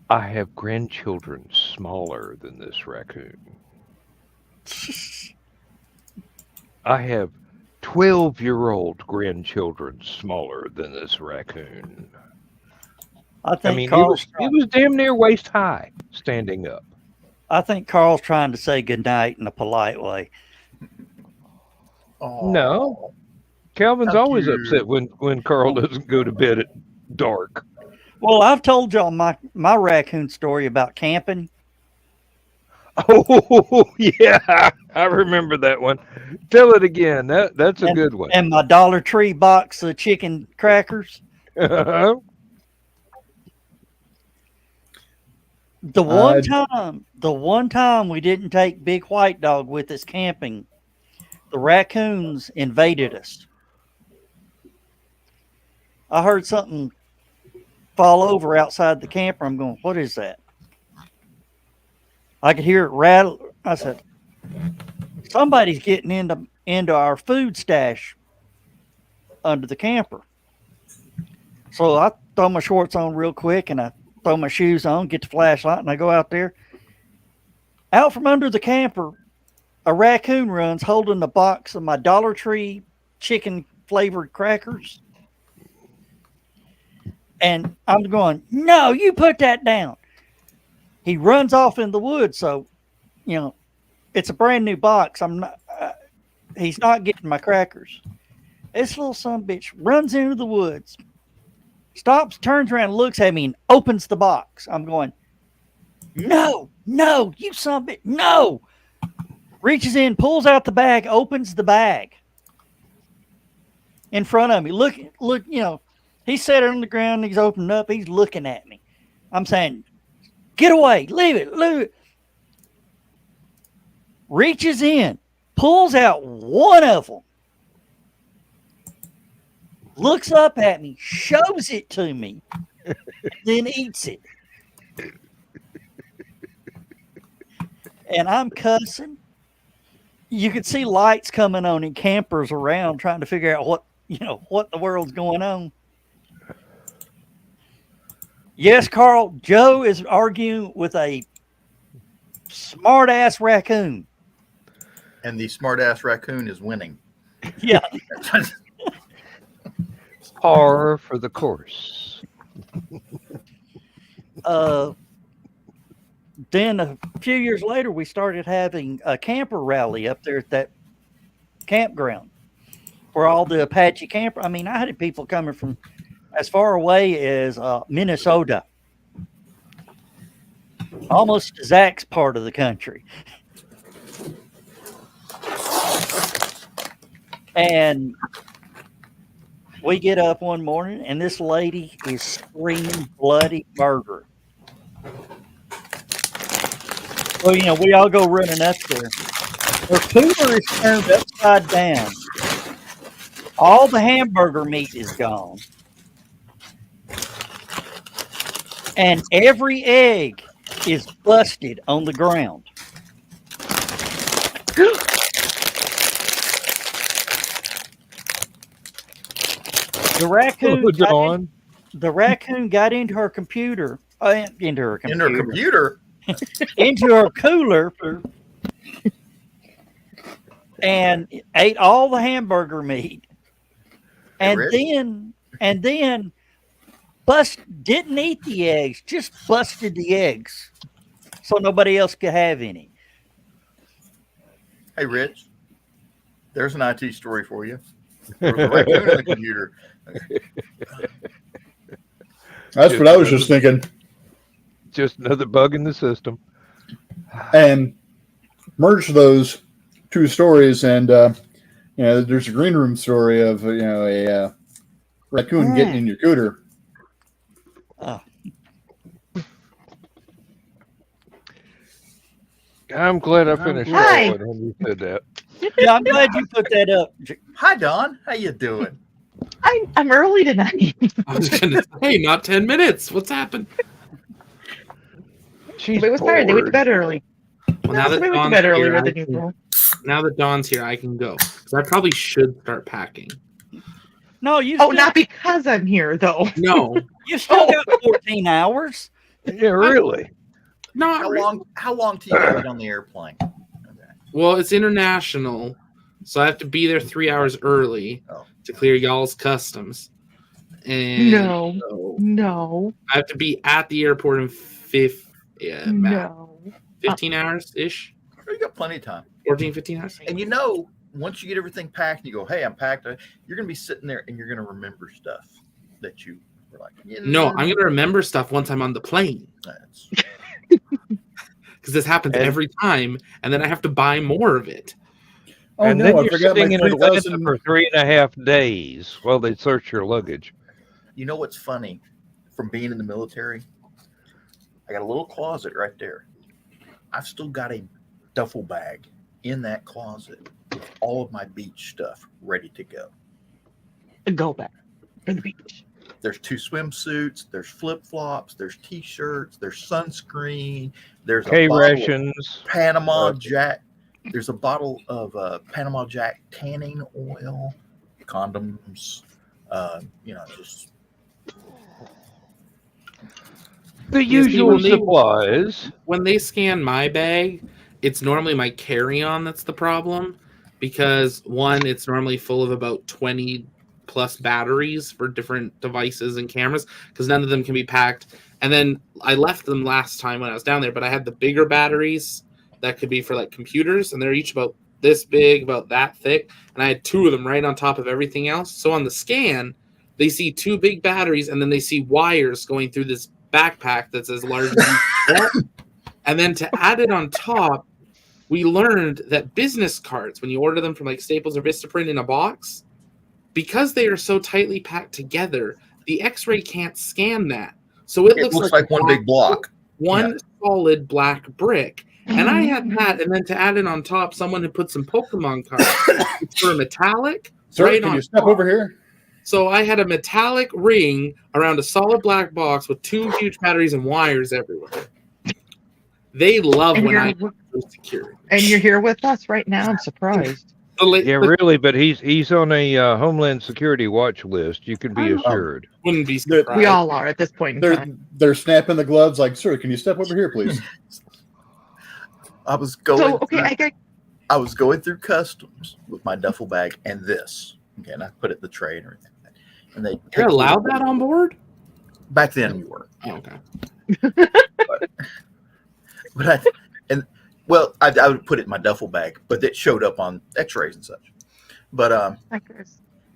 I have grandchildren smaller than this raccoon. I have 12-year-old grandchildren smaller than this raccoon. I mean, it was damn near waist high standing up. I think Carl's trying to say goodnight in a polite way. No. Calvin's always upset when Carl doesn't go to bed at dark. Well, I've told y'all my raccoon story about camping. Oh, yeah. I remember that one. Tell it again. That's a good one. And my Dollar Tree box of chicken crackers. The one time we didn't take Big White Dog with us camping, the raccoons invaded us. I heard something fall over outside the camper. I'm going, what is that? I could hear it rattle. I said, somebody's getting into our food stash under the camper. So I throw my shorts on real quick and I throw my shoes on, get the flashlight, and I go out there. Out from under the camper, a raccoon runs holding the box of my Dollar Tree chicken flavored crackers. And I'm going, no, you put that down. He runs off in the woods. So, you know, it's a brand new box. He's not getting my crackers. This little son of a bitch runs into the woods, stops, turns around, looks at me, and opens the box. I'm going, no, you son of a bitch, no. Reaches in, pulls out the bag, opens the bag in front of me. Look, you know, he's sat on the ground, he's opened up, he's looking at me. I'm saying, get away, leave it. Reaches in, pulls out one of them, looks up at me, shows it to me, then eats it. And I'm cussing. You could see lights coming on and campers around trying to figure out what the world's going on. Yes, Carl, Joe is arguing with a smart-ass raccoon. And the smart-ass raccoon is winning. Yeah. Par for the course. Then a few years later, we started having a camper rally up there at that campground where all the Apache camper. I mean, I had people coming from as far away as Minnesota, almost Zach's part of the country. And we get up one morning, and this lady is screaming bloody murder. Well, you know, we all go running up there. Her cooler is turned upside down. All the hamburger meat is gone. And every egg is busted on the ground. The raccoon got into her computer. Into her cooler and ate all the hamburger meat. And then didn't eat the eggs, just busted the eggs so nobody else could have any. Hey, Rich, there's an IT story for you. There was a raccoon in the computer. That's what I was just thinking. Just another bug in the system. And merge those two stories, and there's a green room story of a raccoon getting in your cooter. I'm glad I finished that when you said that. Yeah, I'm glad you put that up. Hi, Dawn. How you doing? I'm early tonight. I was gonna say, not 10 minutes. What's happened? She's They was tired. They went to bed early. Well, now that They went to Dawn's bed here, earlier than usual. now that Dawn's here, I can go. Because I probably should start packing. No, you. Oh, not because I'm here though. No, You still got 14 hours. Yeah, really. not How long till you get on the airplane? Well, it's international, so I have to be there 3 hours early to clear y'all's customs. And No. I have to be at the airport in 15 hours ish. You got plenty of time. 14, 15 hours. And once you get everything packed, and you go, "Hey, I'm packed." You're gonna be sitting there, and you're gonna remember stuff that you were like. No, I'm gonna remember stuff once I'm on the plane. Because this happens every time, and then I have to buy more of it. Oh, And no, then I you're forgot sitting my in Atlanta 3,000 for 3.5 days while they search your luggage. You know what's funny? From being in the military, I got a little closet right there. I've still got a duffel bag in that closet with all of my beach stuff ready to go. Go back for the beach. There's 2 swimsuits, there's flip-flops, there's t-shirts, there's sunscreen, there's a bottle K-rations. of Panama Jack. There's a bottle of Panama Jack tanning oil, condoms, just The usual supplies. When they scan my bag, it's normally my carry-on that's the problem. Because, one, it's normally full of about 20 plus batteries for different devices and cameras, because none of them can be packed. And then I left them last time when I was down there, but I had the bigger batteries that could be for like computers, and they're each about this big, about that thick, and I had 2 of them right on top of everything else. So on the scan, they see 2 big batteries, and then they see wires going through this backpack that's as large as that. And then to add it on top, we learned that business cards, when you order them from like Staples or Vistaprint in a box, because they are so tightly packed together, the X-ray can't scan that. So it looks like one big block. One solid black brick. And I had that, and then to add it on top, someone had put some Pokemon cards for a metallic. Sir, right can on you step top. over here? So I had a metallic ring around a solid black box with 2 huge batteries and wires everywhere. They love And when you're- I do security. And you're here with us right now. I'm surprised. Yeah, really, but he's on a Homeland Security watch list. You can be assured. Wouldn't be surprised. We all are at this point in time. They're snapping the gloves like, "Sir, can you step over here, please?" I was going. I was going through customs with my duffel bag and this. Okay, and I put it in the tray and everything. And they You're allowed that on board? Back then you were. Oh, okay. I would put it in my duffel bag, but it showed up on X-rays and such. But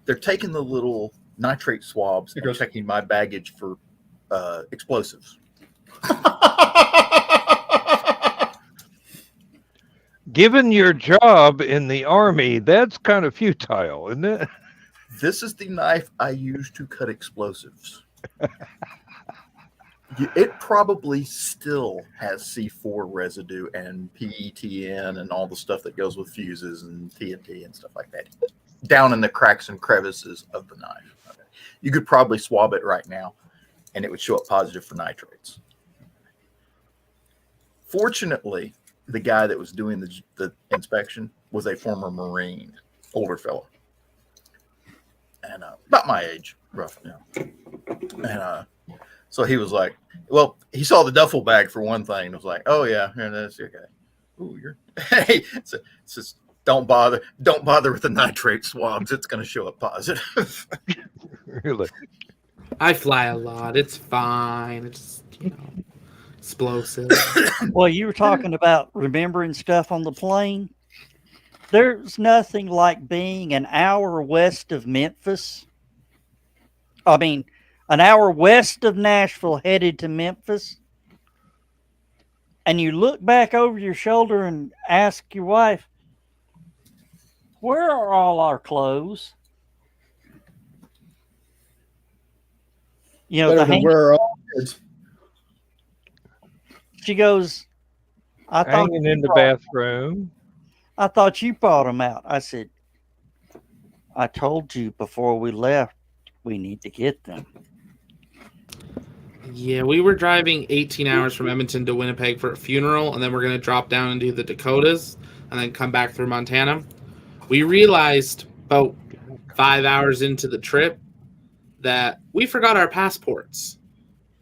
they're taking the little nitrate swabs and checking my baggage for explosives. Given your job in the Army, that's kind of futile, isn't it? This is the knife I use to cut explosives. It probably still has C4 residue and PETN and all the stuff that goes with fuses and TNT and stuff like that down in the cracks and crevices of the knife. Okay. You could probably swab it right now, and it would show up positive for nitrates. Fortunately, the guy that was doing the inspection was a former Marine, older fellow, and about my age, roughly. And so he was like, well, he saw the duffel bag for one thing, and was like, oh yeah, here it is. Okay. Ooh, you're hey, it's don't bother with the nitrate swabs. It's going to show up positive. Really? I fly a lot. It's fine. It's explosive. Well, you were talking about remembering stuff on the plane. There's nothing like being an hour west of Memphis. I mean, an hour west of Nashville headed to Memphis. And you look back over your shoulder and ask your wife, where are all our clothes? You know, Better than where are all kids? She goes, I thought Hanging in the bathroom. I thought you brought them out. I said, I told you before we left, we need to get them. Yeah, we were driving 18 hours from Edmonton to Winnipeg for a funeral, and then we're going to drop down and do the Dakotas and then come back through Montana. We realized about 5 hours into the trip that we forgot our passports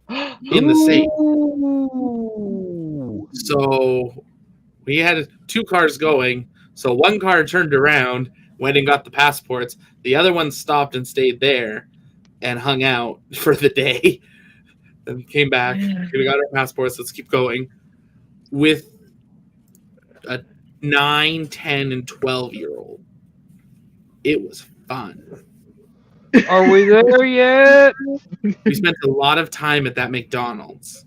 in the safe. So we had 2 cars going. So one car turned around, went and got the passports. The other one stopped and stayed there and hung out for the day. Then came back. We got our passports. Let's keep going. With a 9, 10, and 12-year-old. It was fun. Are we there yet? We spent a lot of time at that McDonald's.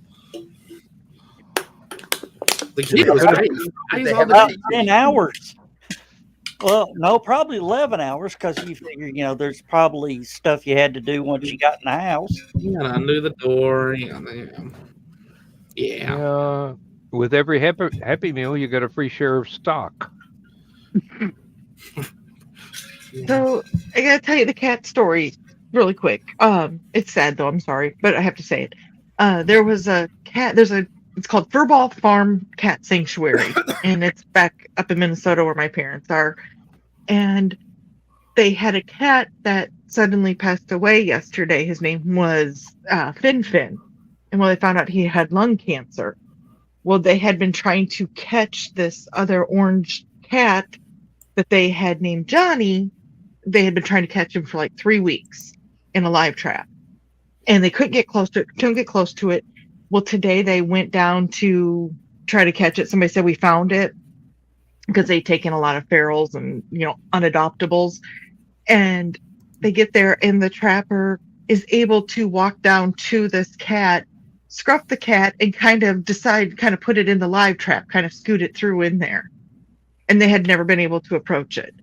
The kid was great. About 10 hours. Well, no, probably 11 hours because you figure, there's probably stuff you had to do once you got in the house. You gotta undo the door. Yeah. With every happy Meal, you get a free share of stock. So I gotta tell you the cat story really quick. It's sad though, I'm sorry, but I have to say it. There was a cat, it's called Furball Farm Cat Sanctuary, and it's back up in Minnesota where my parents are. And they had a cat that suddenly passed away yesterday. His name was Fin. And they found out he had lung cancer. Well, they had been trying to catch this other orange cat that they had named Johnny. They had been trying to catch him for like 3 weeks in a live trap. And they couldn't get close to it. Well, today they went down to try to catch it. Somebody said we found it because they'd taken a lot of ferals and, unadoptables. And they get there and the trapper is able to walk down to this cat, scruff the cat, and kind of put it in the live trap, kind of scoot it through in there. And they had never been able to approach it.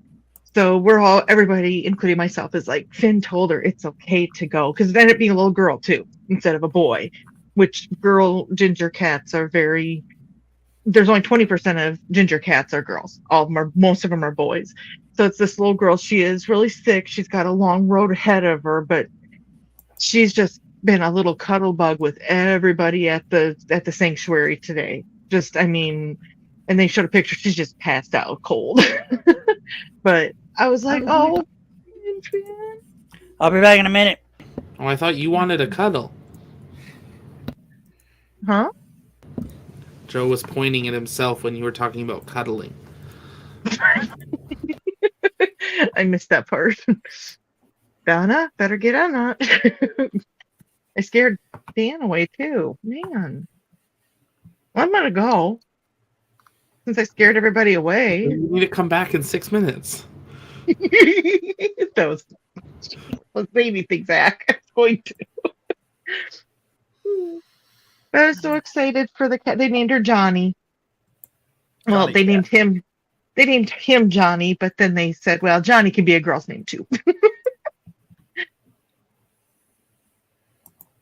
So everybody, including myself, is like, Finn told her it's okay to go. Because it ended up being a little girl, too, instead of a boy. Which girl ginger cats are there's only 20% of ginger cats are girls. Most of them are boys. So it's this little girl. She is really sick. She's got a long road ahead of her, but she's just been a little cuddle bug with everybody at the sanctuary today. And they showed a picture. She's just passed out cold. But I was like, oh, I'll be back in a minute. Oh, I thought you wanted a cuddle. Huh? Joe was pointing at himself when you were talking about cuddling. I missed that part. Donna, better get on that. I scared Dan away too. Man. Well, I'm going to go. Since I scared everybody away. You need to come back in 6 minutes. Let's maybe think back. I'm going to. I was so excited for the cat. They named her Johnny. Well, they named him Johnny, but then they said, well, Johnny can be a girl's name too.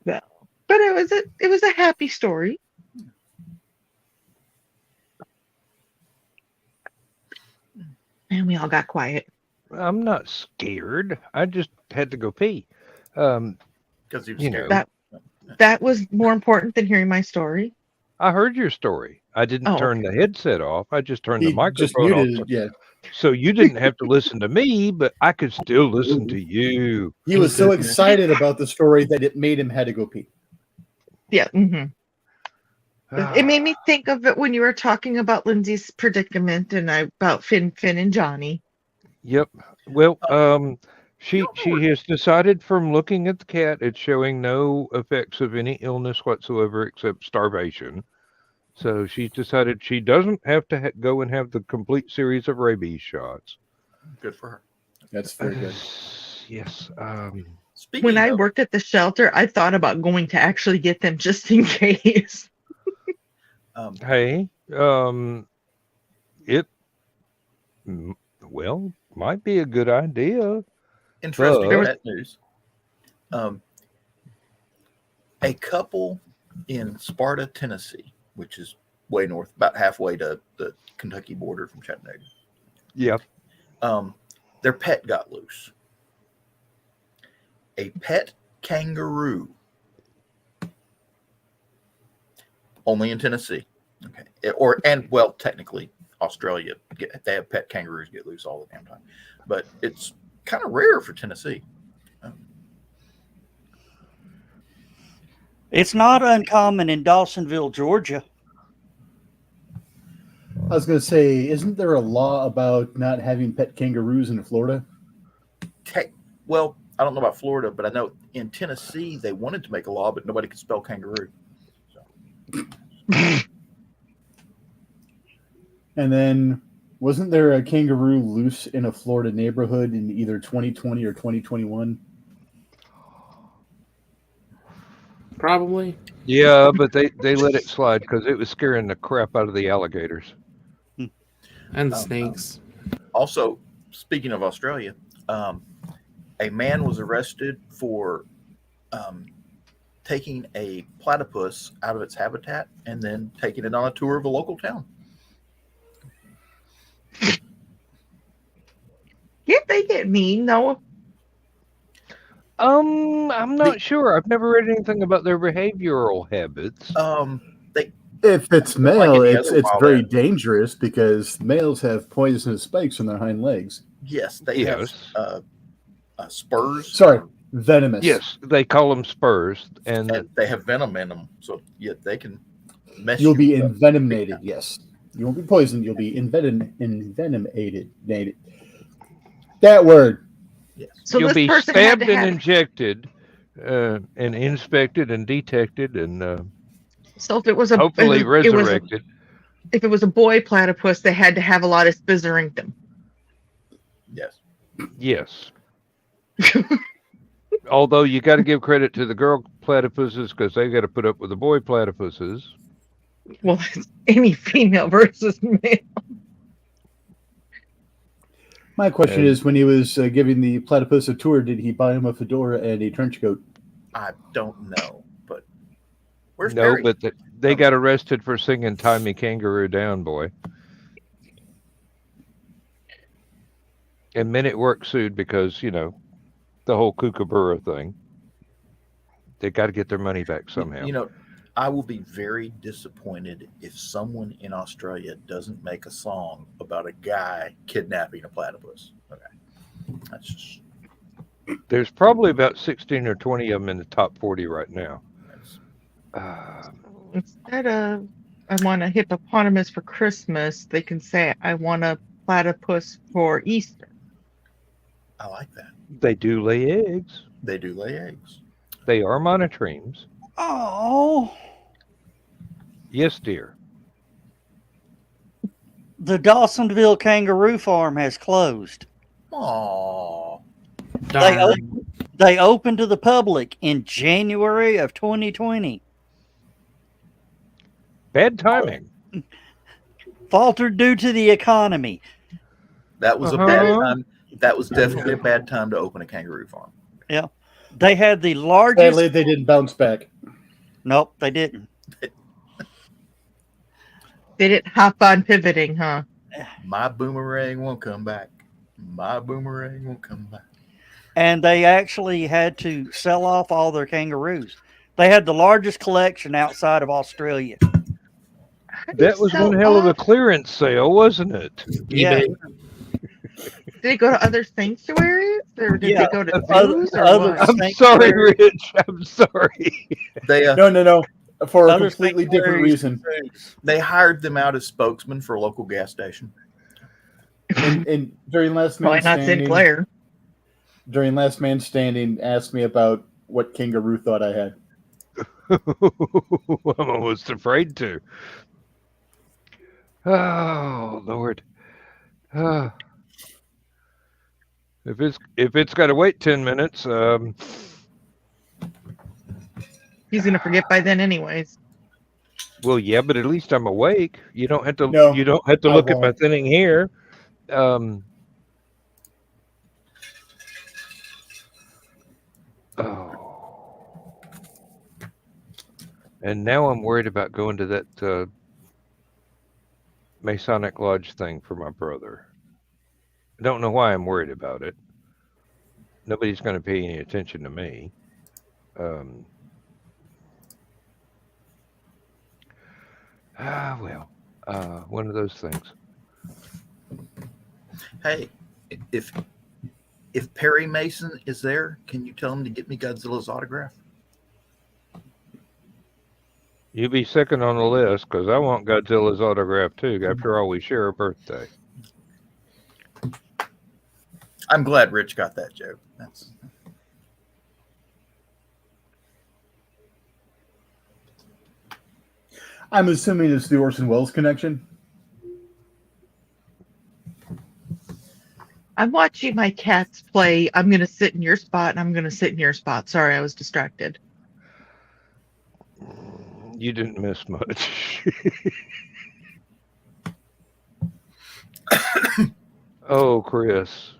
So, but it it was a happy story. And we all got quiet. I'm not scared. I just had to go pee. Because he was You scared. know. That was more important than hearing my story. I heard your story. I didn't turn the headset off. I just turned the He microphone just muted off. it, yeah. So you didn't have to listen to me, but I could still listen to you. He was so excited about the story that it made him had to go pee. Yeah. It made me think of it when you were talking about Lindsay's predicament and about Finn and Johnny. Yep. Well, she has decided from looking at the cat, it's showing no effects of any illness whatsoever except starvation. So she's decided she doesn't have to go and have the complete series of rabies shots. Good for her. That's very good. Yes. When I worked at the shelter, I thought about going to actually get them just in case. Hey, it might be a good idea. Interesting but- pet news. A couple in Sparta, Tennessee, which is way north, about halfway to the Kentucky border from Chattanooga. Yep. Their pet got loose. A pet kangaroo. Only in Tennessee. Okay. Well, technically, Australia, they have pet kangaroos get loose all the damn time. But it's kind of rare for Tennessee. It's not uncommon in Dawsonville, Georgia. I was going to say, isn't there a law about not having pet kangaroos in Florida? Well, I don't know about Florida, but I know in Tennessee they wanted to make a law, but nobody could spell kangaroo. So. And then, wasn't there a kangaroo loose in a Florida neighborhood in either 2020 or 2021? Probably. Yeah, but they let it slide because it was scaring the crap out of the alligators. And snakes. Also, speaking of Australia, a man was arrested for taking a platypus out of its habitat and then taking it on a tour of a local town. Can't they get mean though? I'm not sure. I've never read anything about their behavioral habits. If it's Like male, any it's other wild very animal. dangerous because males have poisonous spikes on their hind legs. Yes, they have spurs. Sorry, venomous. Yes, they call them spurs, and they have venom in them, so yeah, they can mess. You'll be you up. envenomated. Yes, you won't be poisoned. You'll be envenomated. That word. Yes. So you'll this be person had stabbed to and have. injected, and inspected and detected, and So if it was a hopefully resurrected. If it was a boy platypus, they had to have a lot of spizerinctum. Yes. Yes. Although you got to give credit to the girl platypuses because they got to put up with the boy platypuses. Well, that's any female versus male. My question is, when he was giving the platypus a tour, did he buy him a fedora and a trench coat? I don't know, but where's No, Barry? but they got arrested for singing "Tie Me Kangaroo Down, Boy." And Men at Work sued because, the whole kookaburra thing. They got to get their money back somehow. I will be very disappointed if someone in Australia doesn't make a song about a guy kidnapping a platypus. Okay. That's just... There's probably about 16 or 20 of them in the top 40 right now. Instead of I want a hippopotamus for Christmas, they can say I want a platypus for Easter. I like that. They do lay eggs. They do lay eggs. They are monotremes. Oh, Yes, dear. the Dawsonville Kangaroo Farm has closed. Aww. They opened to the public in January of 2020. Bad timing. Faltered due to the economy. That was a bad time. That was definitely a bad time to open a kangaroo farm. Yeah. They had the largest Sadly, they didn't bounce back. Nope, they didn't. They didn't hop on pivoting, huh? My boomerang won't come back. My boomerang won't come back. And they actually had to sell off all their kangaroos. They had the largest collection outside of Australia. How do you That was sell one hell of a off? clearance sale, wasn't it? Yeah. eBay. Did it go to other sanctuaries, or did Yeah, they go to other- zoos, or other- what? I'm sorry, Sanctuary. Rich. I'm sorry. They No. For a Other completely different sanctuaries reason. and zoos. they hired them out as spokesman for a local gas station. And during Last Probably Man not Standing, Sinclair. during Last Man Standing, asked me about what kangaroo thought I had. I'm almost afraid to. Oh Lord. Ah. If it's got to wait 10 minutes, He's gonna forget by then, anyways. well, yeah, but at least I'm awake. You don't have to. No, you don't have to I look at my won't. thinning hair. Oh. And now I'm worried about going to that Masonic Lodge thing for my brother. I don't know why I'm worried about it. Nobody's going to pay any attention to me. Well, one of those things. Hey, if Perry Mason is there, can you tell him to get me Godzilla's autograph? You be second on the list because I want Godzilla's autograph too. After all, we share a birthday. I'm glad Rich got that joke. That's I'm assuming it's the Orson Welles connection. I'm watching my cats play. I'm gonna sit in your spot, and I'm gonna sit in your spot. Sorry, I was distracted. You didn't miss much. Oh, Chris.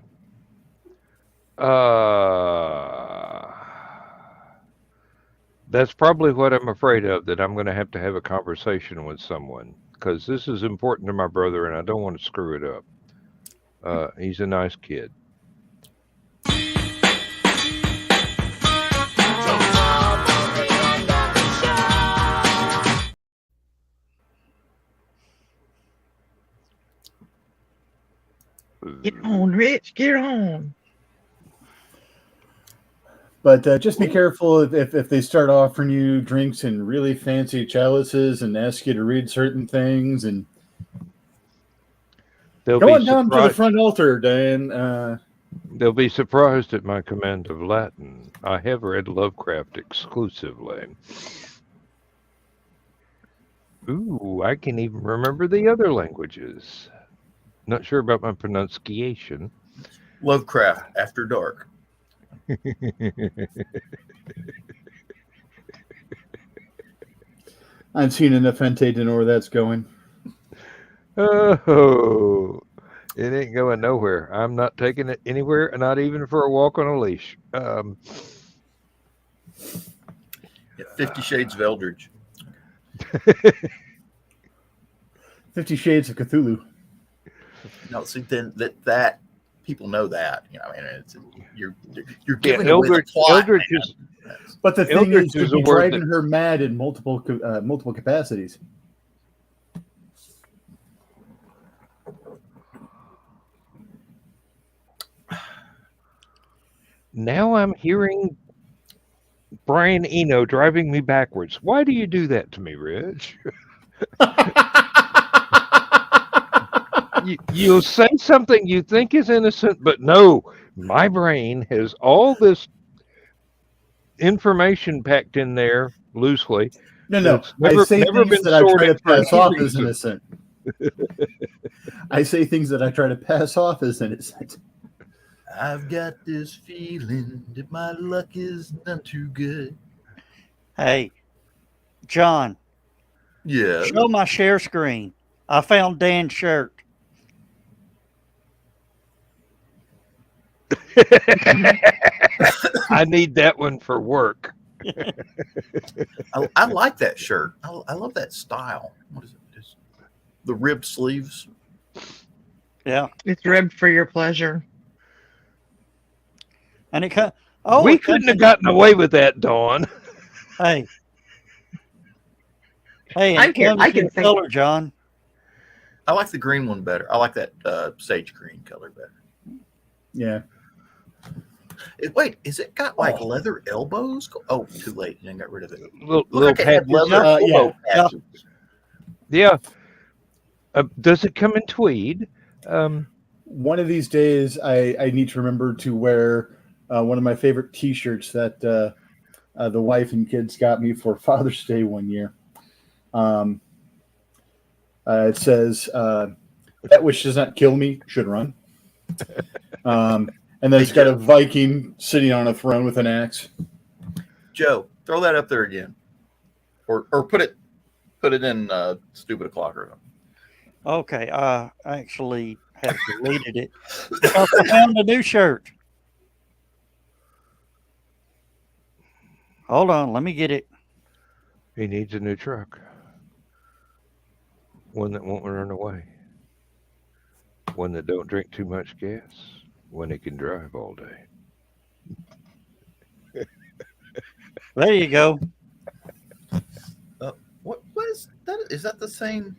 That's probably what I'm afraid of, that I'm going to have a conversation with someone because this is important to my brother and I don't want to screw it up. He's a nice kid. Get on, Rich. Get on. But just be careful if they start offering you drinks in really fancy chalices and ask you to read certain things. And They'll go be on down to the surprised. front altar, Dan. They'll be surprised at my command of Latin. I have read Lovecraft exclusively. Ooh, I can even remember the other languages. Not sure about my pronunciation. Lovecraft After Dark. I've seen enough hentai to know where that's going. Oh, it ain't going nowhere. I'm not taking it anywhere, not even for a walk on a leash. Yeah, 50 Shades of Eldridge. 50 Shades of Cthulhu. No, see, then that people know that. You know, I mean, it's you're Yeah, giving away the plot. Eldritch man. is But the thing Eldritch is, you'd is a be word driving her mad in multiple capacities. now I'm hearing Brian Eno driving me backwards. Why do you do that to me, Rich? You'll say something you think is innocent, but no, my brain has all this information packed in there loosely. No. It's never- I say never things been that I try to sorted for pass any off as reason. innocent. I say things that I try to pass off as innocent. I've got this feeling that my luck is none too good. Hey, John, Yeah. show my share screen. I found Dan's shirt. I need that one for work. I like that shirt. I love that style. What is it? Just the ribbed sleeves. Yeah, It's ribbed for your pleasure. and it comes. We couldn't have gotten away with that, Dawn. Hey, hey, I and it can- comes I in can think- color, John. I like the green one better. I like that sage green color better. Yeah. Wait, is it got like leather elbows? Oh, too late. You got rid of it. Little Look like it had patches. leather yeah. elbow patches. Yeah. Does it come in tweed? One of these days, I need to remember to wear one of my favorite T-shirts that the wife and kids got me for Father's Day one year. It says, "That which does not kill me should run." And then it's got a Viking sitting on a throne with an axe. Joe, throw that up there again, or put it in stupid o'clock or something. Okay, I actually have deleted it because I found a new shirt. Hold on, let me get it. He needs a new truck. One that won't run away. One that don't drink too much gas. One that can drive all day. There you go. What is that? Is that the same?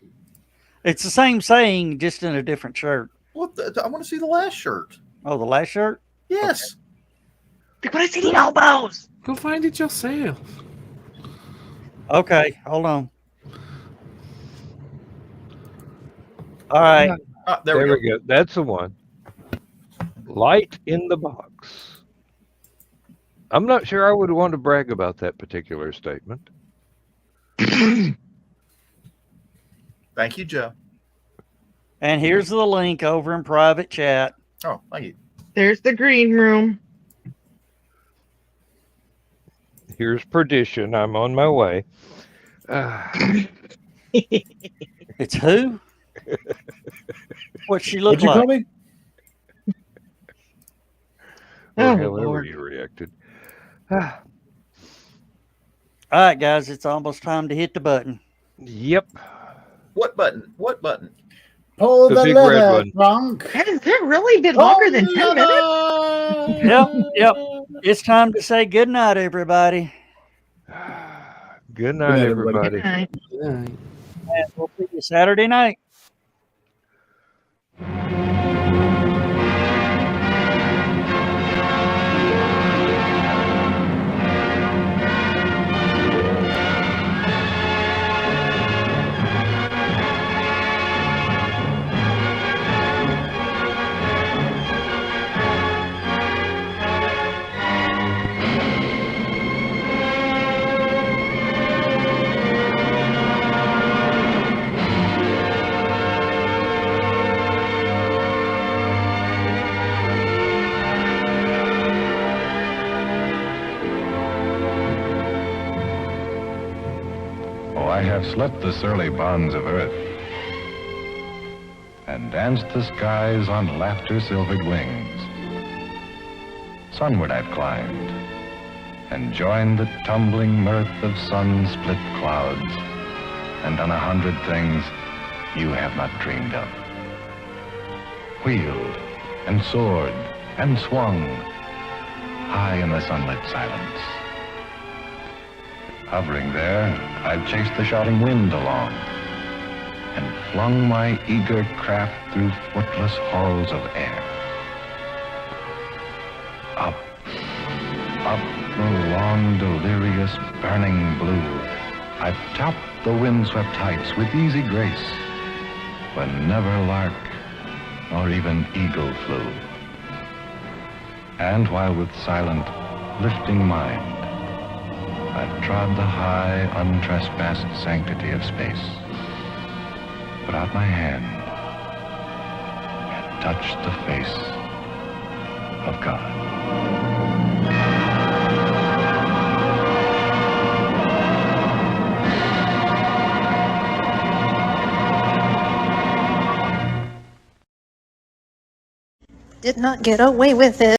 It's the same saying, just in a different shirt. What? I want to see the last shirt. Oh, the last shirt? Yes. I want to see the elbows. Go find it yourself. Okay, hold on. All right. There we go. That's the one. Light in the box. I'm not sure I would want to brag about that particular statement. Thank you, Joe. And here's the link over in private chat. Oh, thank you. There's the green room. Here's perdition. I'm on my way. It's who? What's she look What'd you call like? me? Or Oh, however Lord. you reacted. All right, guys, it's almost time to hit the button. Yep. What button? What button? Pull The the big red lever, one. drunk. Has it really been longer than 10 minutes? Yep. It's time to say good night, everybody. Good night, night, everybody. Good night. And we'll see you Saturday night. Oh, I have slept the surly bonds of earth and danced the skies on laughter-silvered wings. Sunward I've climbed and joined the tumbling mirth of sun-split clouds and done 100 things you have not dreamed of. Wheeled and soared and swung high in the sunlit silence. Hovering there, I've chased the shouting wind along and flung my eager craft through footless halls of air. Up, up the long, delirious, burning blue, I've topped the windswept heights with easy grace, when never lark nor even eagle flew. And while with silent, lifting mind, I've trod the high, untrespassed sanctity of space, put out my hand, and touched the face of God. Did not get away with it.